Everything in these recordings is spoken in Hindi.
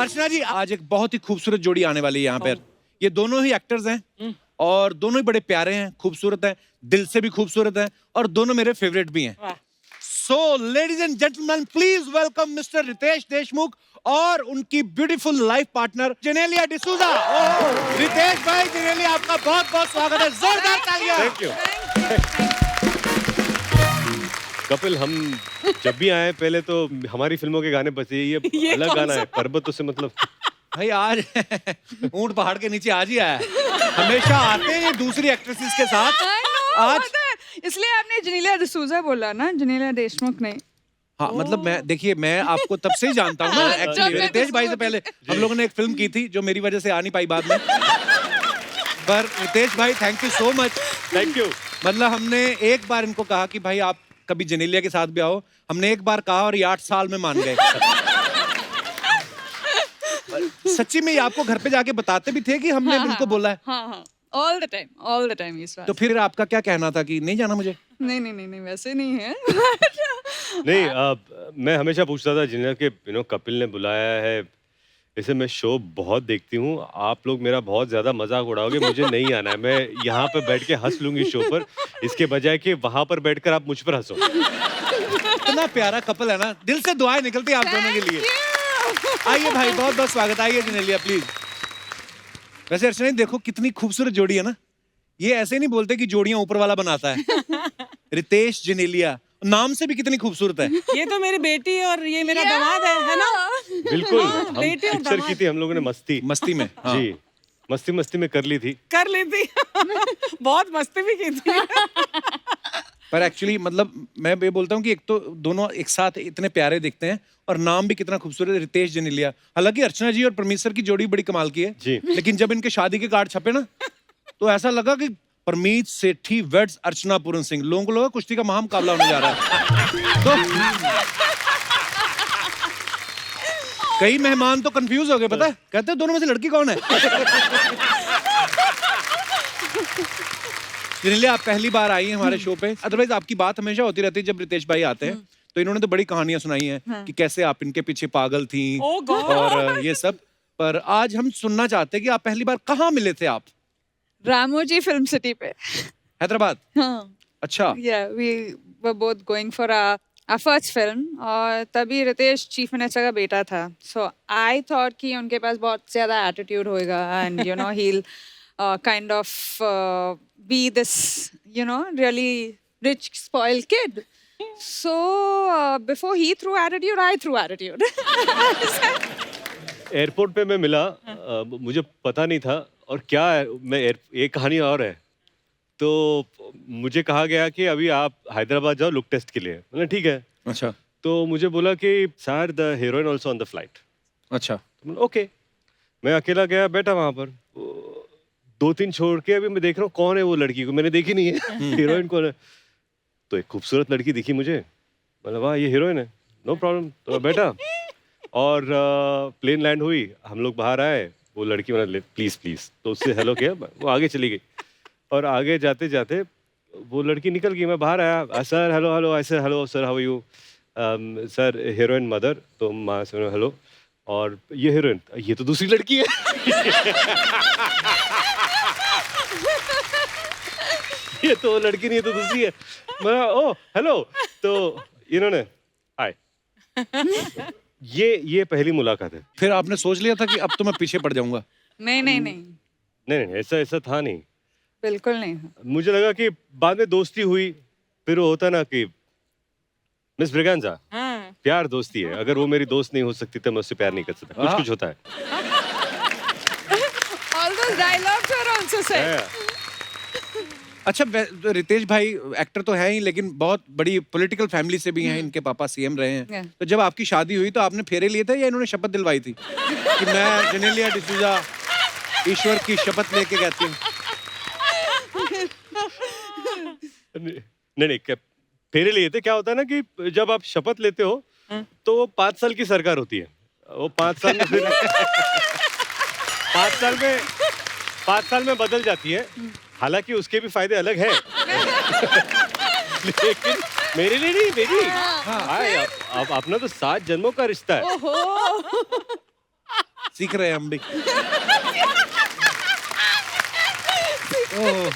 अर्चना जी, आज एक बहुत ही खूबसूरत जोड़ी आने वाली है यहाँ पर। ये दोनों ही एक्टर्स हैं और दोनों ही बड़े प्यारे हैं, खूबसूरत हैं, दिल से भी खूबसूरत हैं और दोनों मेरे फेवरेट भी हैं। So, ladies and gentlemen, please welcome Mr. Ritesh Deshmukh और उनकी beautiful life partner Genelia D'Souza. Riteish भाई, जेनेलिया, आपका बहुत बहुत स्वागत है, जोरदार तालियां। Thank you. कपिल, हम जब भी आए पहले तो हमारी फिल्मों के गाने बजे। ये अलग गाना है, पर्वतों से मतलब। भाई आज ऊंट पहाड़ के नीचे आज ही आया है। हमेशा आते हैं दूसरी एक्ट्रेसेस के साथ। आज इसलिए आपने जेनेलिया डिसूजा बोला ना, जेनेलिया देशमुख नहीं। हाँ, मतलब मैं आपको तब से ही जानता हूँ ना। एक्चुअली रितेश भाई से पहले हम लोगों ने एक फिल्म की थी जो मेरी वजह से आ नहीं पाई बाद में। पर रितेश भाई, thank you so much. Thank you. मतलब हमने एक बार इनको कहा कि भाई आप कभी जेनेलिया के साथ भी आओ। हमने एक बार कहा और ये 8 साल में मान गए। सच्ची में ये आपको घर पे जाके बताते भी थे कि हमने इनको बोला है? हाँ, all the time इस बात। तो फिर आपका क्या कहना था कि नहीं जाना मुझे? नहीं, वैसे नहीं है। नहीं, मैं हमेशा पूछता था जिन्हें कि कपिल ने बुलाया है, इसे मैं शो बहुत देखती हूँ, आप लोग मेरा बहुत ज्यादा मजाक उड़ाओगे, मुझे नहीं आना है, मैं यहाँ पे बैठ के हंस लूंगी शो पर, इसके बजाय कि वहां पर बैठकर आप मुझ पर हंसो। इतना प्यारा कपल है ना, दिल से दुआएं निकलती है आप दोनों के लिए। आइए भाई, बहुत बहुत स्वागत। आइए जेनेलिया, प्लीज। वैसे अर्चना जी, देखो कितनी खूबसूरत जोड़ी है ना। ये ऐसे नहीं बोलते कि जोड़ियां ऊपर वाला बनाता है। रितेश जेनेलिया, नाम से भी कितनी खूबसूरत है। ये तो मेरी बेटी और ये मेरा दामाद है ना? बिल्कुल। हम बेटे और पिक्चर की थी हम लोगों ने मस्ती में। हाँ। जी, मस्ती में कर ली थी। कर लेती। बहुत मस्ती भी की थी। पर एक्चुअली मतलब मैं ये बोलता हूँ कि एक तो दोनों एक साथ इतने प्यारे दिखते हैं और नाम भी कितना खूबसूरत है, रितेश जेनेलिया। हालांकि अर्चना जी और परमेश्वर की जोड़ी बड़ी कमाल की है जी। लेकिन जब इनके शादी के कार्ड छपे ना, तो ऐसा लगा कि परमीत सेठी वेड्स अर्चना पूरन सिंह। लोगों को लगा कुश्ती का महामुकाबला होने जा रहा है। तो कई मेहमान तो कंफ्यूज हो गए, पता है, कहते हैं दोनों में से लड़की कौन है। जेनेलिया, आप पहली बार आई हैं हमारे शो पे। अदरवाइज आपकी बात हमेशा होती रहती है जब रितेश भाई आते हैं, तो इन्होंने तो बड़ी कहानियां सुनाई हैं कि कैसे आप इनके पीछे पागल थी और ये सब। पर आज हम सुनना चाहते हैं कि आप पहली बार कहाँ मिले थे आप? रामोजी फिल्म सिटी पे। हैदराबाद? हाँ। अच्छा। Yeah, we were both going for our first film और तभी रितेश चीफ मिनिस्टर का बेटा था। So I thought कि उनके पास बहुत ज़्यादा एटीट्यूड होएगा and you know he'll kind of be this really rich spoiled kid. So before he threw attitude, I threw attitude. Airport पे मैं मिला, मुझे पता नहीं था और क्या है, एक कहानी और है। तो मुझे कहा गया कि अभी आप हैदराबाद जाओ लुक टेस्ट के लिए। मैंने ठीक है। अच्छा। तो मुझे बोला कि sir the heroine also on the flight. अच्छा। तो ओके, मैं अकेला गया, बैठा वहां पर। 2-3 छोड़ के अभी मैं देख रहा हूँ कौन है वो लड़की, को मैंने देखी नहीं है। हीरोइन कौन है? तो एक खूबसूरत लड़की दिखी मुझे, मतलब वाह ये हीरोइन है, नो प्रॉब्लम। तो मैं बैठा और प्लेन लैंड हुई, हम लोग बाहर आए, वो लड़की मैंने प्लीज तो उससे हेलो किया, वो आगे चली गई। और आगे जाते जाते वो लड़की निकल गई, मैं बाहर आया, सर हेलो, ऐसे hello sir, how are you? Sir heroine mother, तो माँ से हेलो, और ये हीरोइन, ये तो दूसरी लड़की है। ये तो लड़की नहीं, ये तो दूसरी है। मैं ओ हेलो, तो इन्होंने हाय। ये पहली मुलाकात है। फिर आपने सोच लिया था कि अब तो मैं पीछे पड़ जाऊंगा? नहीं, ऐसा था नहीं, बिल्कुल नहीं। मुझे लगा कि बाद में दोस्ती हुई, फिर वो होता ना कि मिस ब्रिगेंजा, प्यार दोस्ती है, अगर वो मेरी दोस्त नहीं हो सकती तो मैं उससे प्यार नहीं कर सकता। कुछ होता है। All those dialogues were also said. अच्छा, रितेश भाई एक्टर तो है ही लेकिन बहुत बड़ी पॉलिटिकल फैमिली से भी हैं, इनके पापा सीएम रहे हैं। तो जब आपकी शादी हुई तो आपने फेरे लिए थे या इन्होंने शपथ दिलवाई थी कि मैं जेनेलिया डिसूजा ईश्वर की शपथ लेके कहती हूँ? नहीं, फेरे लिए थे। क्या होता है ना कि जब आप शपथ लेते हो तो वो 5 साल की सरकार होती है, वो 5 साल में फिर 5 साल में बदल जाती है। हालांकि उसके भी फायदे अलग हैं। लेकिन मेरे लिए नहीं, बेबी। अब अपना तो 7 जन्मों का रिश्ता है। सीख रहे हैं हम भी। ओह।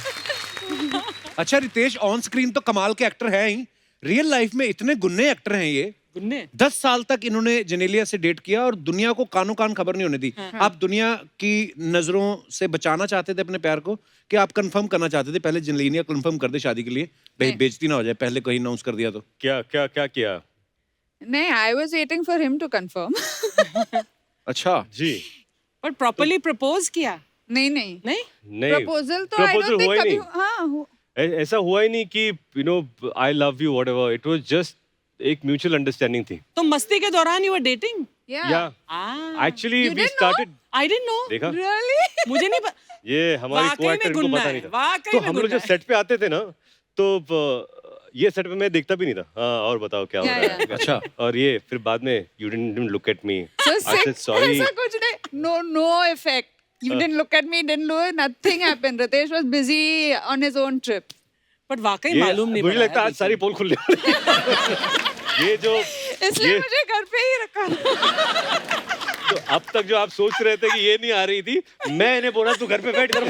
अच्छा रितेश ऑन स्क्रीन तो कमाल के एक्टर हैं ही, रियल लाइफ में इतने गुन्ने एक्टर हैं ये। गुन्ने 10 साल तक इन्होंने जेनेलिया से डेट किया और दुनिया को कानों कान खबर नहीं होने दी। आप दुनिया की नजरों से बचाना चाहते थे अपने प्यार को, कि आप कंफर्म करना चाहते थे पहले जेनेलिया कंफर्म कर दे शादी के लिए, नहीं। बेइज्जती ना हो जाए पहले कहीं अनाउंस कर दिया तो। क्या क्या क्या किया? नहीं, I was waiting for him to confirm. अच्छा जी पर प्रॉपर्ली प्रपोज किया नहीं नहीं नहीं? नहीं, प्रपोजल तो I proposal don't think हुआ ही कभी नहीं। हाँ ऐसा हुआ ही नहीं कि I love you whatever, it was just एक म्यूचुअल अंडरस्टैंडिंग थी। तो मस्ती के दौरान यू वर डेटिंग? yeah. या Ah, actually You we didn't started, I didn't know. देखा Really? मुझे नहीं ये हमारी वाकई में को-एक्टर को गुन्ना पता है, नहीं था। वाकई तो में हम लोग गुन्ना जब है। सेट पे आते थे ना तो ये सेट पे मैं देखता भी नहीं था। हाँ और बताओ क्या हो Yeah, रहा है? अच्छा और ये फिर बाद में you didn't look at me, So I said sick. Sorry. ऐसा कुछ नहीं. No effect. You didn't look at me, didn't do it. Nothing happened. Ritesh was busy on his own trip. But वाकई ये मालूम नहीं मुझे पड़ा लगता है है आज सारी पोल खुलने वाली है। ये जो इसलिए ये मुझे घर पे ही रखा। तो अब तक जो आप सोच रहे थे कि ये नहीं आ रही थी, मैं इन्हें बोला तू घर पे बैठ कर।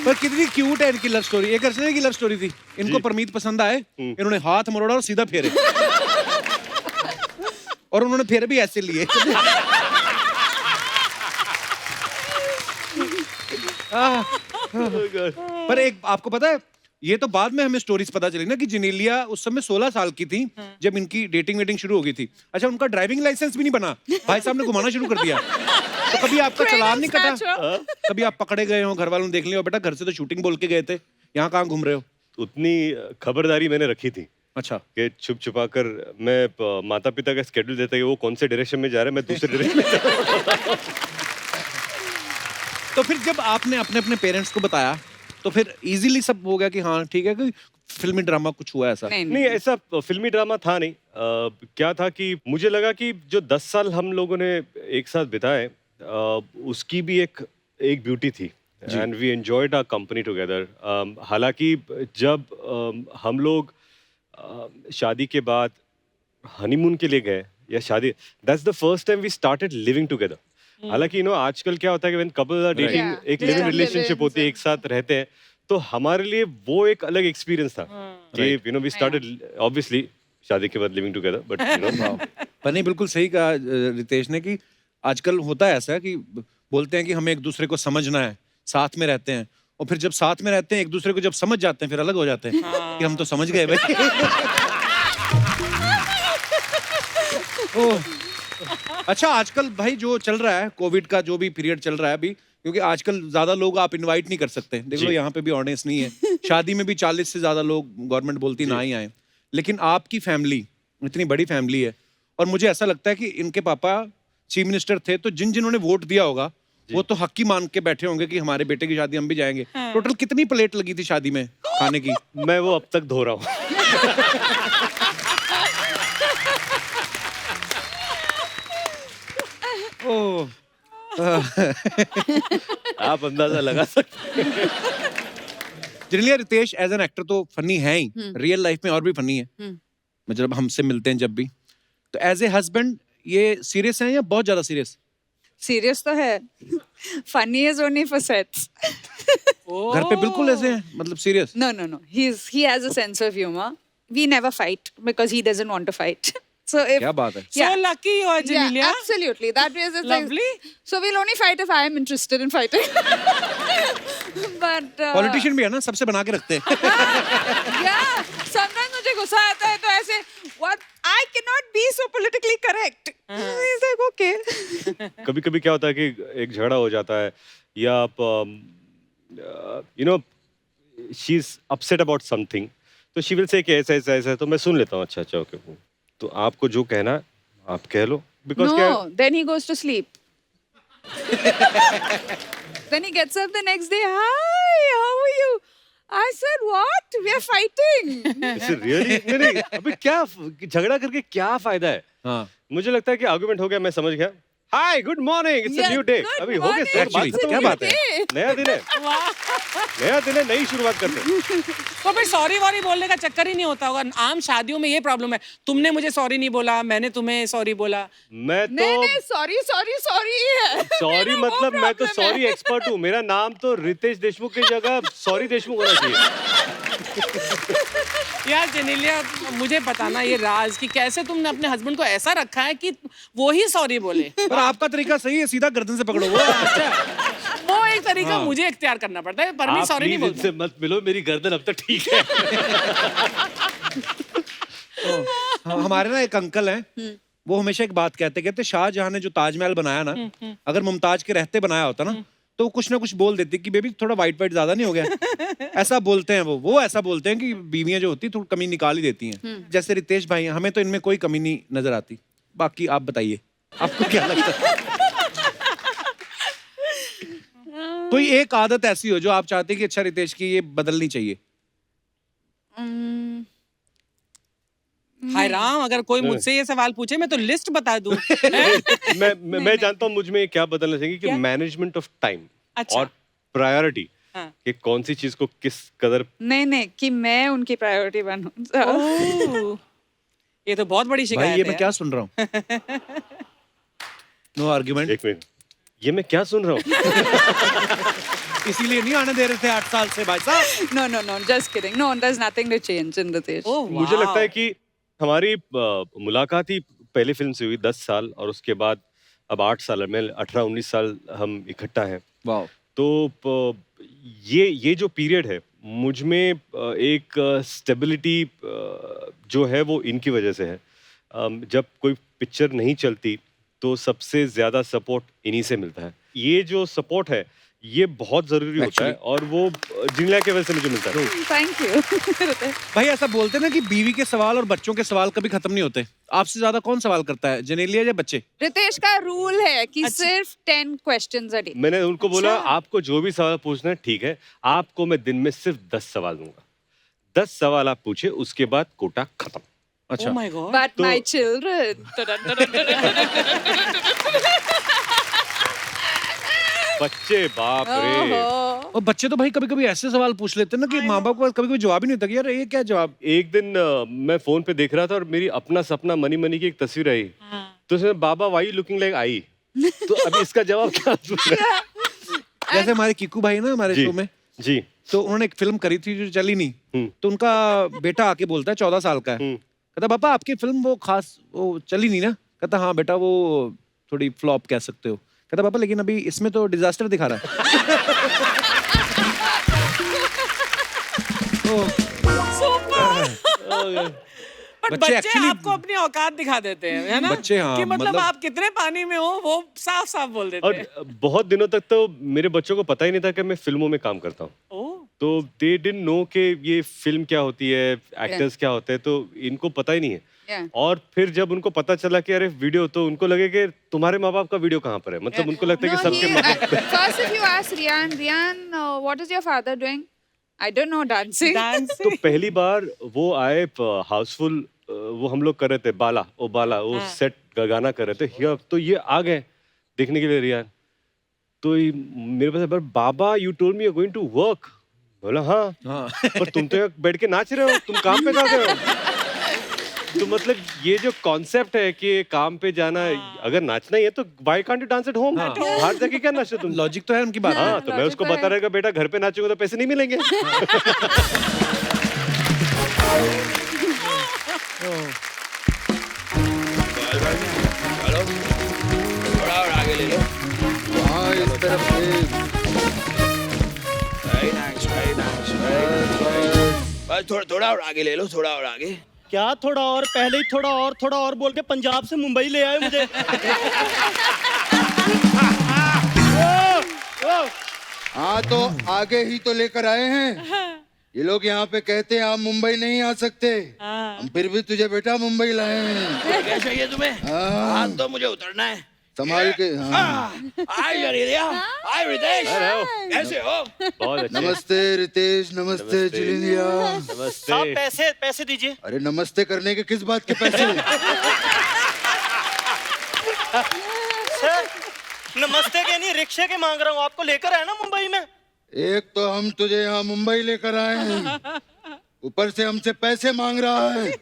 पर कितनी क्यूट है इनकी लव स्टोरी। एक अर्चना की लव स्टोरी थी, इनको जी। परमीत पसंद आए, इन्होंने हाथ मरोड़ा और सीधा फेरे। और उन्होंने फेरे भी ऐसे लिए। पर एक आपको पता है, ये तो बाद में हमें स्टोरीज पता चली ना कि जेनेलिया उस समय 16 साल की थी जब इनकी डेटिंग वेटिंग शुरू हो गई थी। अच्छा उनका ड्राइविंग लाइसेंस भी नहीं बना, भाई साहब ने घुमाना शुरू कर दिया। तो कभी आपका चलान नहीं कटा? कभी आप पकड़े गए हो, घर वालों ने देख लिया हो, बेटा घर से तो शूटिंग बोल के गए थे, यहाँ कहाँ घूम रहे हो? उतनी खबरदारी मैंने रखी थी अच्छा कि छुप छुपा कर मैं माता पिता का स्केड्यूल देता कि वो कौन से डायरेक्शन में जा रहे हैं, मैं दूसरे डायरेक्शन में जा रहा हूँ। तो फिर जब आपने अपने अपने पेरेंट्स को बताया तो फिर इजीली सब हो गया कि हाँ ठीक है, कोई फिल्मी ड्रामा कुछ हुआ ऐसा? नहीं ऐसा फिल्मी ड्रामा था नहीं। क्या था कि मुझे लगा कि जो 10 साल हम लोगों ने एक साथ बिताए उसकी भी एक ब्यूटी थी and we enjoyed our company together. हालांकि जब हम लोग शादी के बाद हनीमून के लिए गए या शादी, that's the first time we started living together. हालांकि आजकल क्या होता है कि when couples are dating Yeah. एक लिविंग Yeah. रिलेशनशिप होती है, एक साथ रहते हैं, तो हमारे लिए वो एक अलग एक्सपीरियंस था कि वी स्टार्टेड ऑब्वियसली शादी के बाद लिविंग टुगेदर बट पर नहीं, बिल्कुल सही कहा रितेश ने कि आजकल होता है ऐसा कि बोलते हैं कि हमें एक दूसरे को समझना है, साथ में रहते हैं, और फिर जब साथ में रहते हैं एक दूसरे को जब समझ जाते हैं फिर अलग हो जाते हैं कि हम तो समझ गए भाई। ओह। अच्छा आजकल भाई जो चल रहा है, कोविड का जो भी पीरियड चल रहा है अभी, क्योंकि आजकल ज्यादा लोग आप इनवाइट नहीं कर सकते, देख लो जी। यहाँ पे भी ऑडियंस नहीं है, शादी में भी 40 से ज्यादा लोग गवर्नमेंट बोलती ना ही आए, लेकिन आपकी फैमिली इतनी बड़ी फैमिली है और मुझे ऐसा लगता है कि इनके पापा चीफ मिनिस्टर थे तो जिन्होंने वोट दिया होगा वो तो हक ही मान के बैठे होंगे कि हमारे बेटे की शादी हम भी जाएंगे। टोटल कितनी प्लेट लगी थी शादी में खाने की? मैं वो अब तक धो रहा हूँ। ओह। आप अंदाजा लगा सकते हैं। Generally Riteish as an actor तो फनी है ही, रियल लाइफ में और भी फनी है, मतलब हमसे मिलते हैं जब भी, तो एज ए हस्बैंड ये सीरियस है या बहुत ज्यादा सीरियस? सीरियस तो है, funny is only for sets. घर पे बिल्कुल ऐसे हैं, मतलब serious? No. He has a sense of humor. We never fight because he doesn't want to fight. So if क्या बात है। So lucky you are, Janelia. yeah, absolutely. That is it's Lovely. Like, so we'll only fight if I am interested in fighting. But politician भी है ना, सबसे बना के रखते हैं। yeah, sometimes मुझे गुस्सा आता है तो ऐसे what I cannot be so politically correct. He's like okay. कभी कभी क्या होता है कि एक झगड़ा हो जाता है या आप she is upset about something, तो शी विल से कि ऐसा ऐसा ऐसा, तो मैं सुन लेता हूँ अच्छा अच्छा ओके, तो आपको जो कहना है आप कह लो, बिकॉज क्या No, then he goes to sleep. Then he gets up the next day. Hi, how are you? I said, what? We are fighting. Really नहीं अभी क्या झगड़ा करके क्या फायदा है? हाँ मुझे लगता है कि आर्गुमेंट हो गया, मैं समझ गया, hi good morning it's a Yeah, new day, good अभी हो गया morning, sir, Actually, it's a क्या new बात है? day. नया दिन है। Wow. नया दिन है, नई शुरुआत करते हैं। तो फिर सॉरी वॉरी बोलने का चक्कर ही नहीं होता होगा। आम शादियों में ये प्रॉब्लम है, तुमने मुझे सॉरी नहीं बोला, मैंने तुम्हें सॉरी बोला। मैं नहीं तो नहीं सॉरी सॉरी सॉरी है सॉरी मेरा वो मतलब मैं तो problem है। सॉरी एक्सपर्ट हूँ। मेरा नाम तो रितेश देशमुख की जगह सॉरी देशमुख होना चाहिए। यार जेनेलिया, मुझे बताना ये राज कि कैसे तुमने अपने हस्बैंड को ऐसा रखा है कि वो ही सॉरी बोले। पर आपका तरीका सही है, सीधा गर्दन से पकड़ो वो। अच्छा, वो एक तरीका मुझे इख्तियार करना पड़ता है, पर मैं आप सॉरी नहीं प्लीज बोलता। इनसे मत मिलो, मेरी गर्दन अब तक ठीक है। हमारे ना एक अंकल हैं, वो हमेशा एक बात कहते शाहजहां ने जो ताजमहल बनाया ना, अगर मुमताज के रहते बनाया होता ना, तो कुछ ना कुछ बोल देती कि बेबी थोड़ा वाइट वाइट ज्यादा नहीं हो गया। ऐसा बोलते हैं वो ऐसा बोलते हैं कि बीवियां जो होती है थोड़ी कमी निकाल ही देती हैं। जैसे रितेश भाई हैं, हमें तो इनमें कोई कमी नहीं नजर आती। बाकी आप बताइए, आपको क्या लगता है? कोई एक आदत ऐसी हो जो आप चाहते हैं कि अच्छा रितेश की ये बदलनी चाहिए? हाय राम, अगर कोई मुझसे ये सवाल पूछे मैं तो लिस्ट बता दूं। मैं जानता हूँ मुझ में क्या बदलना चाहिए कि क्या? मैनेजमेंट ऑफ टाइम अच्छा। और प्रायोरिटी, हाँ। कि कौन सी चीज को किस कदर। नहीं कि मैं उनकी प्रायोरिटी बनूं। ओह, ये तो बहुत बड़ी भाई शिकायत ये है। मैं क्या सुन रहा हूँ? No argument. एक मिनट, ये मैं क्या सुन रहा हूँ? इसीलिए नहीं आने दे रहे थे 8 साल से भाई साहब। No, just kidding. No, there's nothing to change in Ritesh. ओह, मुझे वाह। लगता है कि हमारी मुलाकात ही पहली फिल्म से हुई 10 साल, और उसके बाद अब 8 साल में 18-19 साल हम इकट्ठा हैं। वाह। तो ये जो पीरियड है मुझ में एक स्टेबिलिटी जो है वो इनकी वजह से है। जब कोई पिक्चर नहीं चलती तो सबसे ज्यादा सपोर्ट इन्हीं से मिलता है। ये जो सपोर्ट है ये बहुत जरूरी होता है, और वो जिनला की वजह से मुझे मिलता है। Thank you. Ritesh. भाई ऐसा बोलते हैं ना कि बीवी के सवाल और बच्चों के सवाल कभी खत्म नहीं होते। आपसे ज्यादा कौन सवाल करता है, जेनेलिया या बच्चे? रितेश का रूल है कि सिर्फ 10 questions a day. मैंने उनको बोला अच्छा। आपको जो भी सवाल पूछना है ठीक है, आपको मैं दिन में सिर्फ 10 सवाल दूंगा। 10 सवाल आप पूछे, उसके बाद कोटा खत्म। अच्छा। Oh my God. But तो- my children. बच्चे बाप रे। ओहो। और बच्चे तो भाई कभी कभी ऐसे सवाल पूछ लेते हैं ना कि माँ बाप को कभी कभी जवाब ही नहीं होता कि यार ये क्या जवाब। एक दिन मैं फोन पे देख रहा था और मेरी अपना सपना मनी मनी की एक तस्वीर आई, हाँ। तो उसमें बाबा वाई लुकिंग लाइक आई। तो अभी इसका जवाब क्या दूं? जैसे हमारे किकू भाई ना हमारे जी शो में, जी। तो उन्होंने एक फिल्म करी थी जो चली नहीं, तो उनका बेटा आके बोलता है 14 साल का है, कहता पापा आपकी फिल्म वो खास वो चली नहीं ना? कहता हाँ बेटा वो थोड़ी फ्लॉप कह सकते हो। कहता पापा लेकिन अभी इसमें तो डिजास्टर दिखा रहा है। बट बच्चे बच्चे actually- आपको अपनी औकात दिखा देते हैं, है ना? बच्चे, हाँ, कि मतलब मतलब- आप कितने पानी में हो वो साफ साफ बोल देते और हैं। बहुत दिनों तक तो मेरे बच्चों को पता ही नहीं था कि मैं फिल्मों में काम करता हूँ। ओह, तो दे डिडंट नो कि ये फिल्म क्या होती है, एक्टर्स क्या होते हैं, तो इनको पता ही नहीं है। Yeah. और फिर जब उनको पता चला कि अरे वीडियो, तो उनको लगे कि तुम्हारे माँ बाप का वीडियो कहाँ पर है। मतलब उनको लगता है कि No, सबके माँ बाप। first if you ask Rian, what is your father doing? I don't know, dancing. तो पहली बार वो आए हाउसफुल, वो हम लोग कर रहे थे बाला वो हाँ। सेट गाना कर रहे थे हियर, तो ये आ गए देखने के लिए रियान। तो मेरे पास पर बाबा you told me you are going to work. बोला हाँ, हाँ। पर तुम तो यहाँ बैठ के नाच रहे हो, तुम काम पे जा रहे हो। तो मतलब ये जो कॉन्सेप्ट है कि काम पे जाना, अगर नाचना ही है तो why can't you dance at home? बाहर जाके क्या नाचते तुम? लॉजिक तो है उनकी बात। हाँ, तो मैं उसको logic तो बता है। रहेगा बेटा घर पे नाचूंगा तो पैसे नहीं मिलेंगे। थोड़ा और आगे ले लो। हाँ इस तरफ से Very nice, very nice, बस थोड़ा और आगे ले लो, थोड़ा और आगे। क्या थोड़ा और? पहले ही थोड़ा और बोल के पंजाब से मुंबई ले आए मुझे। हाँ तो आगे ही तो लेकर आए हैं। ये लोग यहाँ पे कहते हैं आप मुंबई नहीं आ सकते, हम फिर भी तुझे बेटा मुंबई लाए हैं। क्या चाहिए तुम्हें? हाँ। हाथ तो मुझे उतरना है। संभाल के। हाँ। हाय जनेलिया, हाय रितेश, कैसे हो? बहुत अच्छा। नमस्ते रितेश, नमस्ते जिलिंदिया। नमस्ते। साहब पैसे दीजिए। अरे नमस्ते करने के किस बात के पैसे? सर नमस्ते के नहीं, रिक्शे के मांग रहा हूँ। आपको लेकर आया ना मुंबई में। एक तो हम तुझे यहाँ मुंबई लेकर आए हैं, ऊपर से हमसे पैसे मांग रहा है।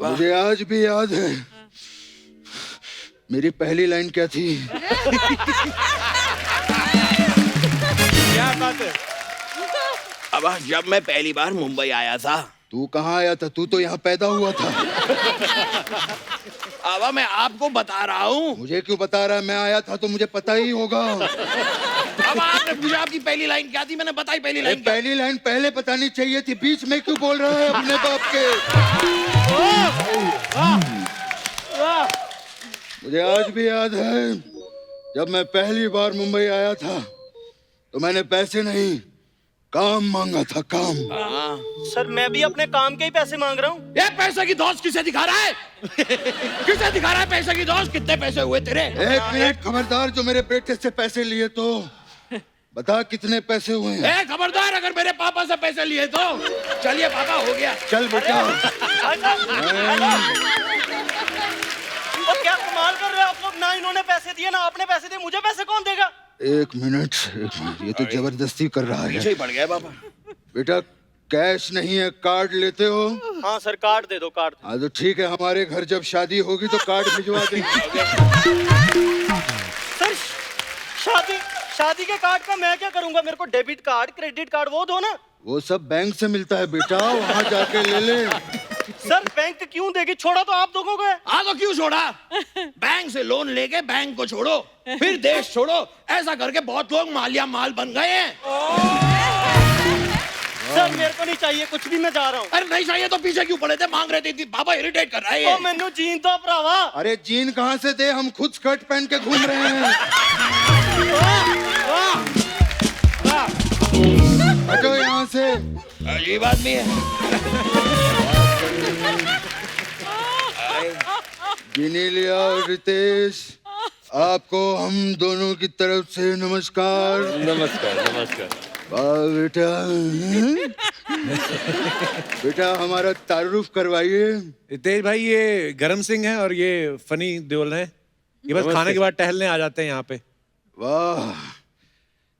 मुझे आज भी याद है मेरी पहली लाइन क्या थी। क्या बात है। अब जब मैं पहली बार मुंबई आया था, तू कहाँ आया था? तू तो यहाँ पैदा हुआ था। अब मैं आपको बता रहा हूँ। मुझे क्यों बता रहा है? मैं आया था तो मुझे पता ही होगा। अब आपने पूछा आपकी पहली लाइन क्या थी, मैंने बताई पहली लाइन क्या। पहली लाइन पहले बतानी चाहिए थी, बीच में क्यों बोल रहा है अपने बाप के? मुझे आज भी याद है जब मैं पहली बार मुंबई आया था तो मैंने पैसे नहीं काम मांगा था, काम। सर मैं भी अपने काम के ही पैसे मांग रहा हूँ। ये पैसे की दोस्त किसे दिखा रहा है? किसे दिखा रहा है पैसे की दोस्त? कितने पैसे हुए तेरे? एक मिनट, खबरदार, जो मेरे बेटे से पैसे लिए तो बता कितने पैसे हुए हैं? खबरदार, अगर मेरे पापा से पैसे लिए तो। चलिए पापा, हो गया। चल बेटा। और क्या कमाल कर रहे हो आप लोग, ना इन्होंने पैसे दिए ना आपने पैसे दिए, मुझे पैसे कौन देगा? एक मिनट, ये तो जबरदस्ती कर रहा है। पीछे ही पड़ गया पापा। बेटा कैश नहीं है, कार्ड लेते हो? हाँ सर, कार्ड दे दो, कार्ड। हाँ तो ठीक है, हमारे घर जब शादी होगी तो कार्ड भिजवा देंगे। सर शादी के कार्ड का मैं क्या करूंगा? मेरे को डेबिट कार्ड, क्रेडिट कार्ड वो दो ना। वो सब बैंक से मिलता है बेटा, वहाँ जाके ले ले। सर बैंक क्यों देगी? छोड़ा तो आप लोगों को है। हाँ तो क्यों छोड़ा? बैंक से लोन लेके बैंक को छोड़ो, फिर देश छोड़ो। ऐसा करके बहुत लोग मालिया माल बन गए हैं। सर मेरे को नहीं चाहिए कुछ भी, मैं जा रहा हूँ। अरे नहीं चाहिए तो पीछे क्यों पड़े थे? मांग रहे थे पापा, इरिटेट कर रहा है ये। ओ मैनू जीन दो भरावा। अरे जीन कहाँ से दे, हम खुद स्कर्ट पहन के घूम रहे हैं। हटो यहाँ से। अजीब आदमी है। जिनेलिया और रितेश, आपको हम दोनों की तरफ से नमस्कार। नमस्कार नमस्कार। वाह बेटा। बेटा हमारा तारुफ करवाइए। रितेश भाई, ये गरम सिंह है और ये फनी देओल है। ये बस खाने के बाद टहलने आ जाते हैं यहाँ पे। वाह,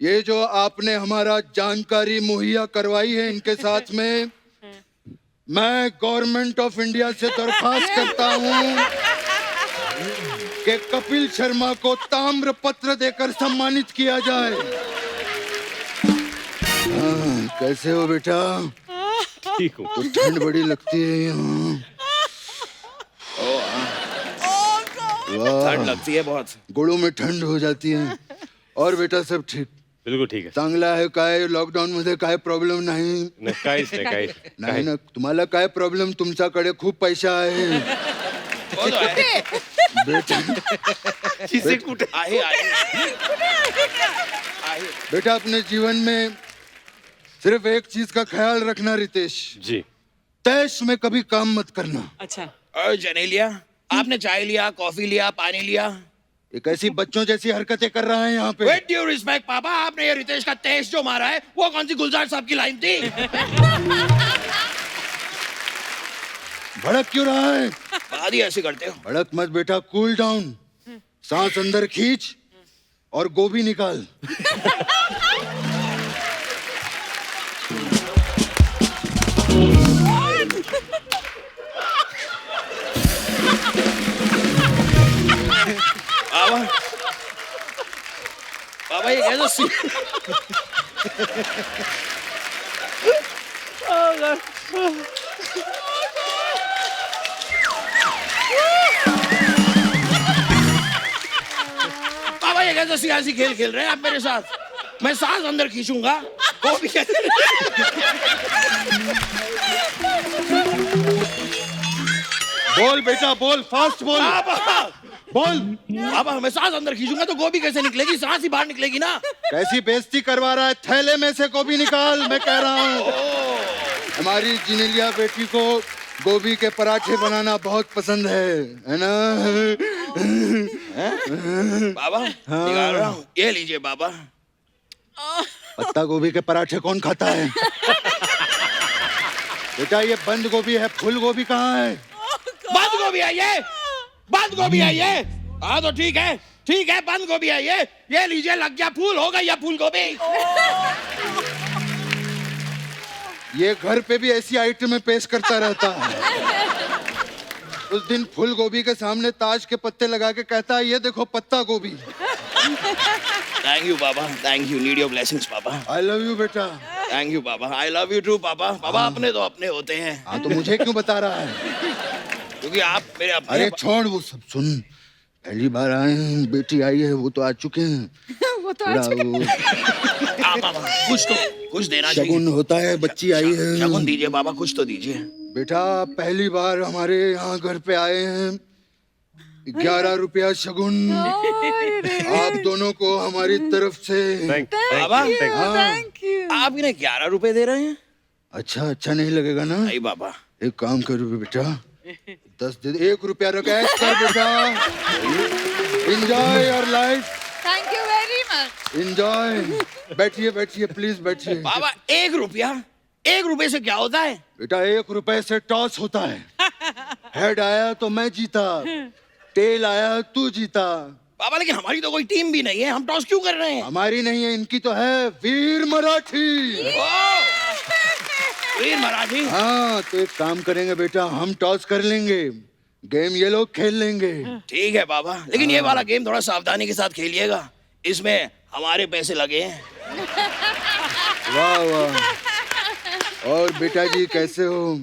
ये जो आपने हमारा जानकारी मुहैया करवाई है, इनके साथ में मैं गवर्नमेंट ऑफ इंडिया से दरखास्त करता हूँ कि कपिल शर्मा को ताम्र पत्र देकर सम्मानित किया जाए। कैसे हो बेटा? ठीक हूँ। तो ठंड बड़ी लगती है यहाँ। ठंड लगती है बहुत। गुड़ों में ठंड हो जाती है। और बेटा सब ठीक? बिलकुल ठीक आहे. चांगला आहे काय? लॉकडाऊन मध्ये काय प्रॉब्लेम नाही? नाही, काहीच नाही काहीच नाही ना. तुम्हाला काय प्रॉब्लेम? तुमच्याकडे खूप पैसा आहे बेटा. कुठे आहे? बेटा अपने जीवन में सिर्फ एक चीज का ख्याल रखना रितेश, जी. तैश में कभी काम मत करना। अच्छा जनेलिया, आपने चाय लिया, कॉफी लिया, पानी लिया? एक ऐसी बच्चों जैसी हरकतें कर रहा है यहाँ पे। विद ड्यू रिस्पेक्ट पापा, आपने ये रितेश का तेज जो मारा है वो कौन सी गुलजार साहब की लाइन थी? भड़क क्यों रहा है? बात ही ऐसी करते हो। भड़क मत बेटा, कूल डाउन। सांस अंदर खींच और गोभी निकाल। बाबा ये कैसे बाबा ये कैसे सियासी खेल खेल रहे हैं आप मेरे साथ? मैं सांस अंदर खींचूंगा, वो भी कैसे? बोल बेटा बोल, फास्ट बोल। बोल। अब मैं सांस अंदर खींचूंगा तो गोभी कैसे निकलेगी? सांस ही बाहर निकलेगी ना। कैसी बेइज्जती करवा रहा है? थैले में से गोभी निकाल, मैं कह रहा हूँ। हमारी जिनेलिया बेटी को गोभी के पराठे बनाना बहुत पसंद है ना? बाबा निकाल रहा हूँ, ये लीजिए बाबा। पत्ता गोभी के पराठे कौन खाता है? बेटा ये बंद गोभी है, फूल गोभी कहाँ है? बंद गोभी है ये, बंद गोभी है ये। हाँ तो ठीक है, ठीक है, बंद गोभी है ये लीजिए, लग गया फूल, हो गई फूल गोभी। ये घर पे भी ऐसी आइटमें पेश करता रहता है। उस दिन फूल गोभी के सामने ताज के पत्ते लगा के कहता है, ये देखो पत्ता गोभी। थैंक यू पापा, thank you, need your blessings पापा। आई लव यू बेटा। थैंक यू पापा, आई लव यू टू पापा। पापा अपने तो अपने होते हैं। हाँ तो मुझे क्यों बता रहा है? क्योंकि आप मेरे अपने। अरे छोड़ वो सब, सुन, पहली बार आए हैं, बेटी आई है, वो तो आ चुके हैं। वो तो आ चुके हैं। पापा कुछ देना शगुन चाहिए। होता है, बच्ची आई है। शगुन दीजिए पापा, कुछ तो दीजिए। बेटा पहली बार हमारे यहाँ घर पे आए हैं, 11 रुपया शगुन आप दोनों को हमारी तरफ से। पापा थैंक यू। आप इन्हें 11 रुपए दे रहे हैं? अच्छा नहीं लगेगा ना? नहीं पापा। एक काम करो बेटा, 10 दे, 1 रुपया रख कर बेटा। Enjoy your life, thank you very much. Enjoy. बैठिए बैठिए, प्लीज बैठिए। पापा 1 रुपया, 1 रुपए से क्या होता है? बेटा 1 रुपए से टॉस होता है। हेड आया तो मैं जीता, टेल आया तू जीता। पापा लेकिन हमारी तो कोई टीम भी नहीं है, हम टॉस क्यों कर रहे हैं? हमारी नहीं है, इनकी तो है, वीर मराठी। वीर मराठी। हाँ तो एक काम करेंगे बेटा, हम टॉस कर लेंगे, गेम ये लोग खेल लेंगे। ठीक है पापा, लेकिन ये वाला गेम थोड़ा सावधानी के साथ खेलिएगा, इसमें हमारे पैसे लगे हैं। वाह वाह। और बेटा जी कैसे हो?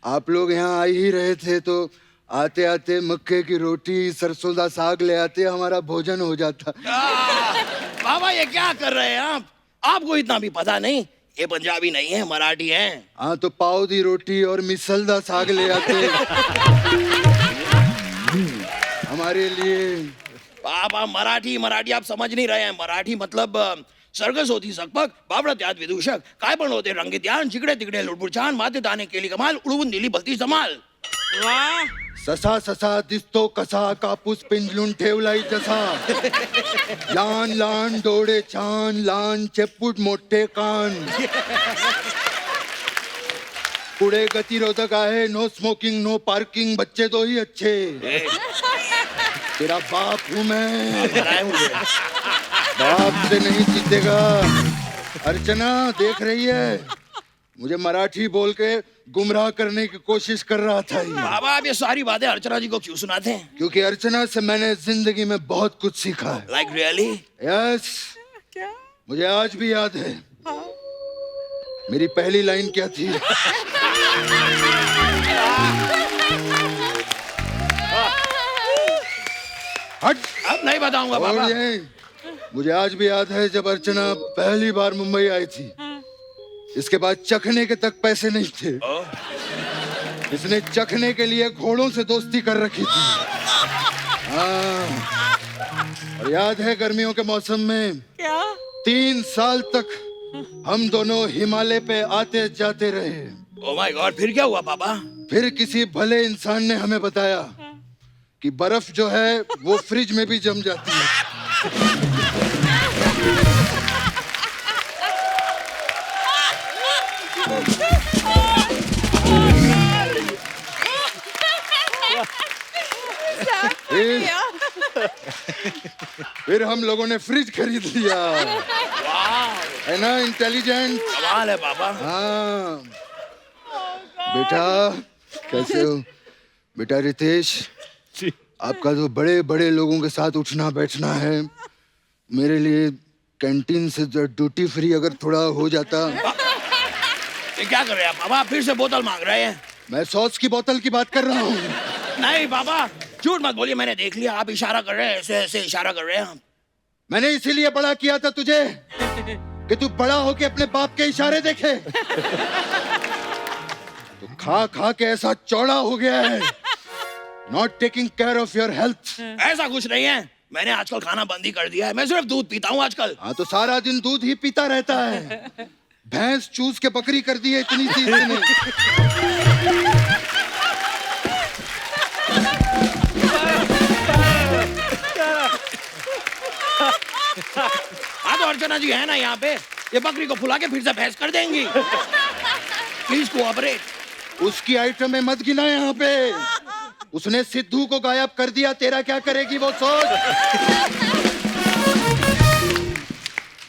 आप लोग यहाँ आ ही रहे थे तो आते आते मक्के की रोटी सरसों का साग ले आते, हमारा भोजन हो जाता। पापा ये क्या कर रहे हैं आप? आपको इतना भी पता नहीं, ये पंजाबी नहीं है, मराठी है। हाँ तो पाव दी रोटी और मिसल दा साग ले आते हमारे लिए। पापा मराठी आप समझ नहीं रहे हैं। मराठी मतलब सर्कस होती सकपक, बाबडत याद विदूषक, काय पण होते रंगीत यान, जिकडे तिकडे लुडबुड छान, माते ताने केली कमाल, उडवून दिली भलती जमाल। वाह। ससा ससा दिसतो कसा, कापूस पिंजलून ठेवलाय जसा। लहान लहान डोळे छान, लहान चेपूट मोठे कान। पुढे गतिरोधक आहे, नो स्मोकिंग नो पार्किंग, बच्चे तो ही अच्छे। तेरा बाप हूँ मैं, बनाए मुझे। बाप से नहीं जीतेगा। अर्चना देख रही है, मुझे मराठी बोल के गुमराह करने की कोशिश कर रहा था ये। बाबा आप ये सारी बातें अर्चना जी को क्यों सुनाते हैं? क्योंकि अर्चना से मैंने जिंदगी में बहुत कुछ सीखा है। Like really? यस, मुझे आज भी याद है। मेरी पहली लाइन क्या थी? हट। अब नहीं बताऊंगा और बाबा। ये मुझे आज भी याद है जब अर्चना पहली बार मुंबई आई थी, इसके बाद चखने के तक पैसे नहीं थे। इसने चखने के लिए घोड़ों से दोस्ती कर रखी थी। हाँ, और याद है गर्मियों के मौसम में क्या? 3 साल तक हम दोनों हिमालय पे आते जाते रहे। ओह माय गॉड, फिर क्या हुआ पापा? फिर किसी भले इंसान ने हमें बताया कि बर्फ जो है वो फ्रिज में भी जम जाती है। फिर हम लोगों ने फ्रिज खरीद लिया। है ना इंटेलिजेंट? कमाल है पापा। हाँ बेटा कैसे हो? बेटा रितेश, आपका तो बड़े बड़े लोगों के साथ उठना बैठना है, मेरे लिए कैंटीन से ड्यूटी फ्री अगर थोड़ा हो जाता। ये क्या कर रहे हैं पापा? फिर से बोतल मांग रहे हैं? मैं सॉस की बोतल की बात कर रहा हूँ। नहीं पापा, झूठ मत बोलिए, मैंने देख लिया, आप इशारा कर रहे हैं, ऐसे ऐसे इशारा कर रहे हैं आप। मैंने इसीलिए बड़ा किया था तुझे कि तू बड़ा होके अपने बाप के इशारे देखे। तो खा खा के ऐसा चौड़ा हो गया है, not taking care of your health. ऐसा कुछ नहीं है, मैंने आजकल खाना बंद ही कर दिया है, मैं सिर्फ दूध पीता हूँ आजकल। हाँ तो सारा दिन दूध ही पीता रहता है, भैंस चूस के बकरी कर दी है इतनी सी इसने। हाँ तो अर्चना जी है ना यहाँ पे, ये बकरी को फुला के फिर से भैंस कर देंगी। Please cooperate. उसकी आइटमें मत गिना यहाँ पे, उसने सिद्धू को गायब कर दिया, तेरा क्या करेगी वो सोच।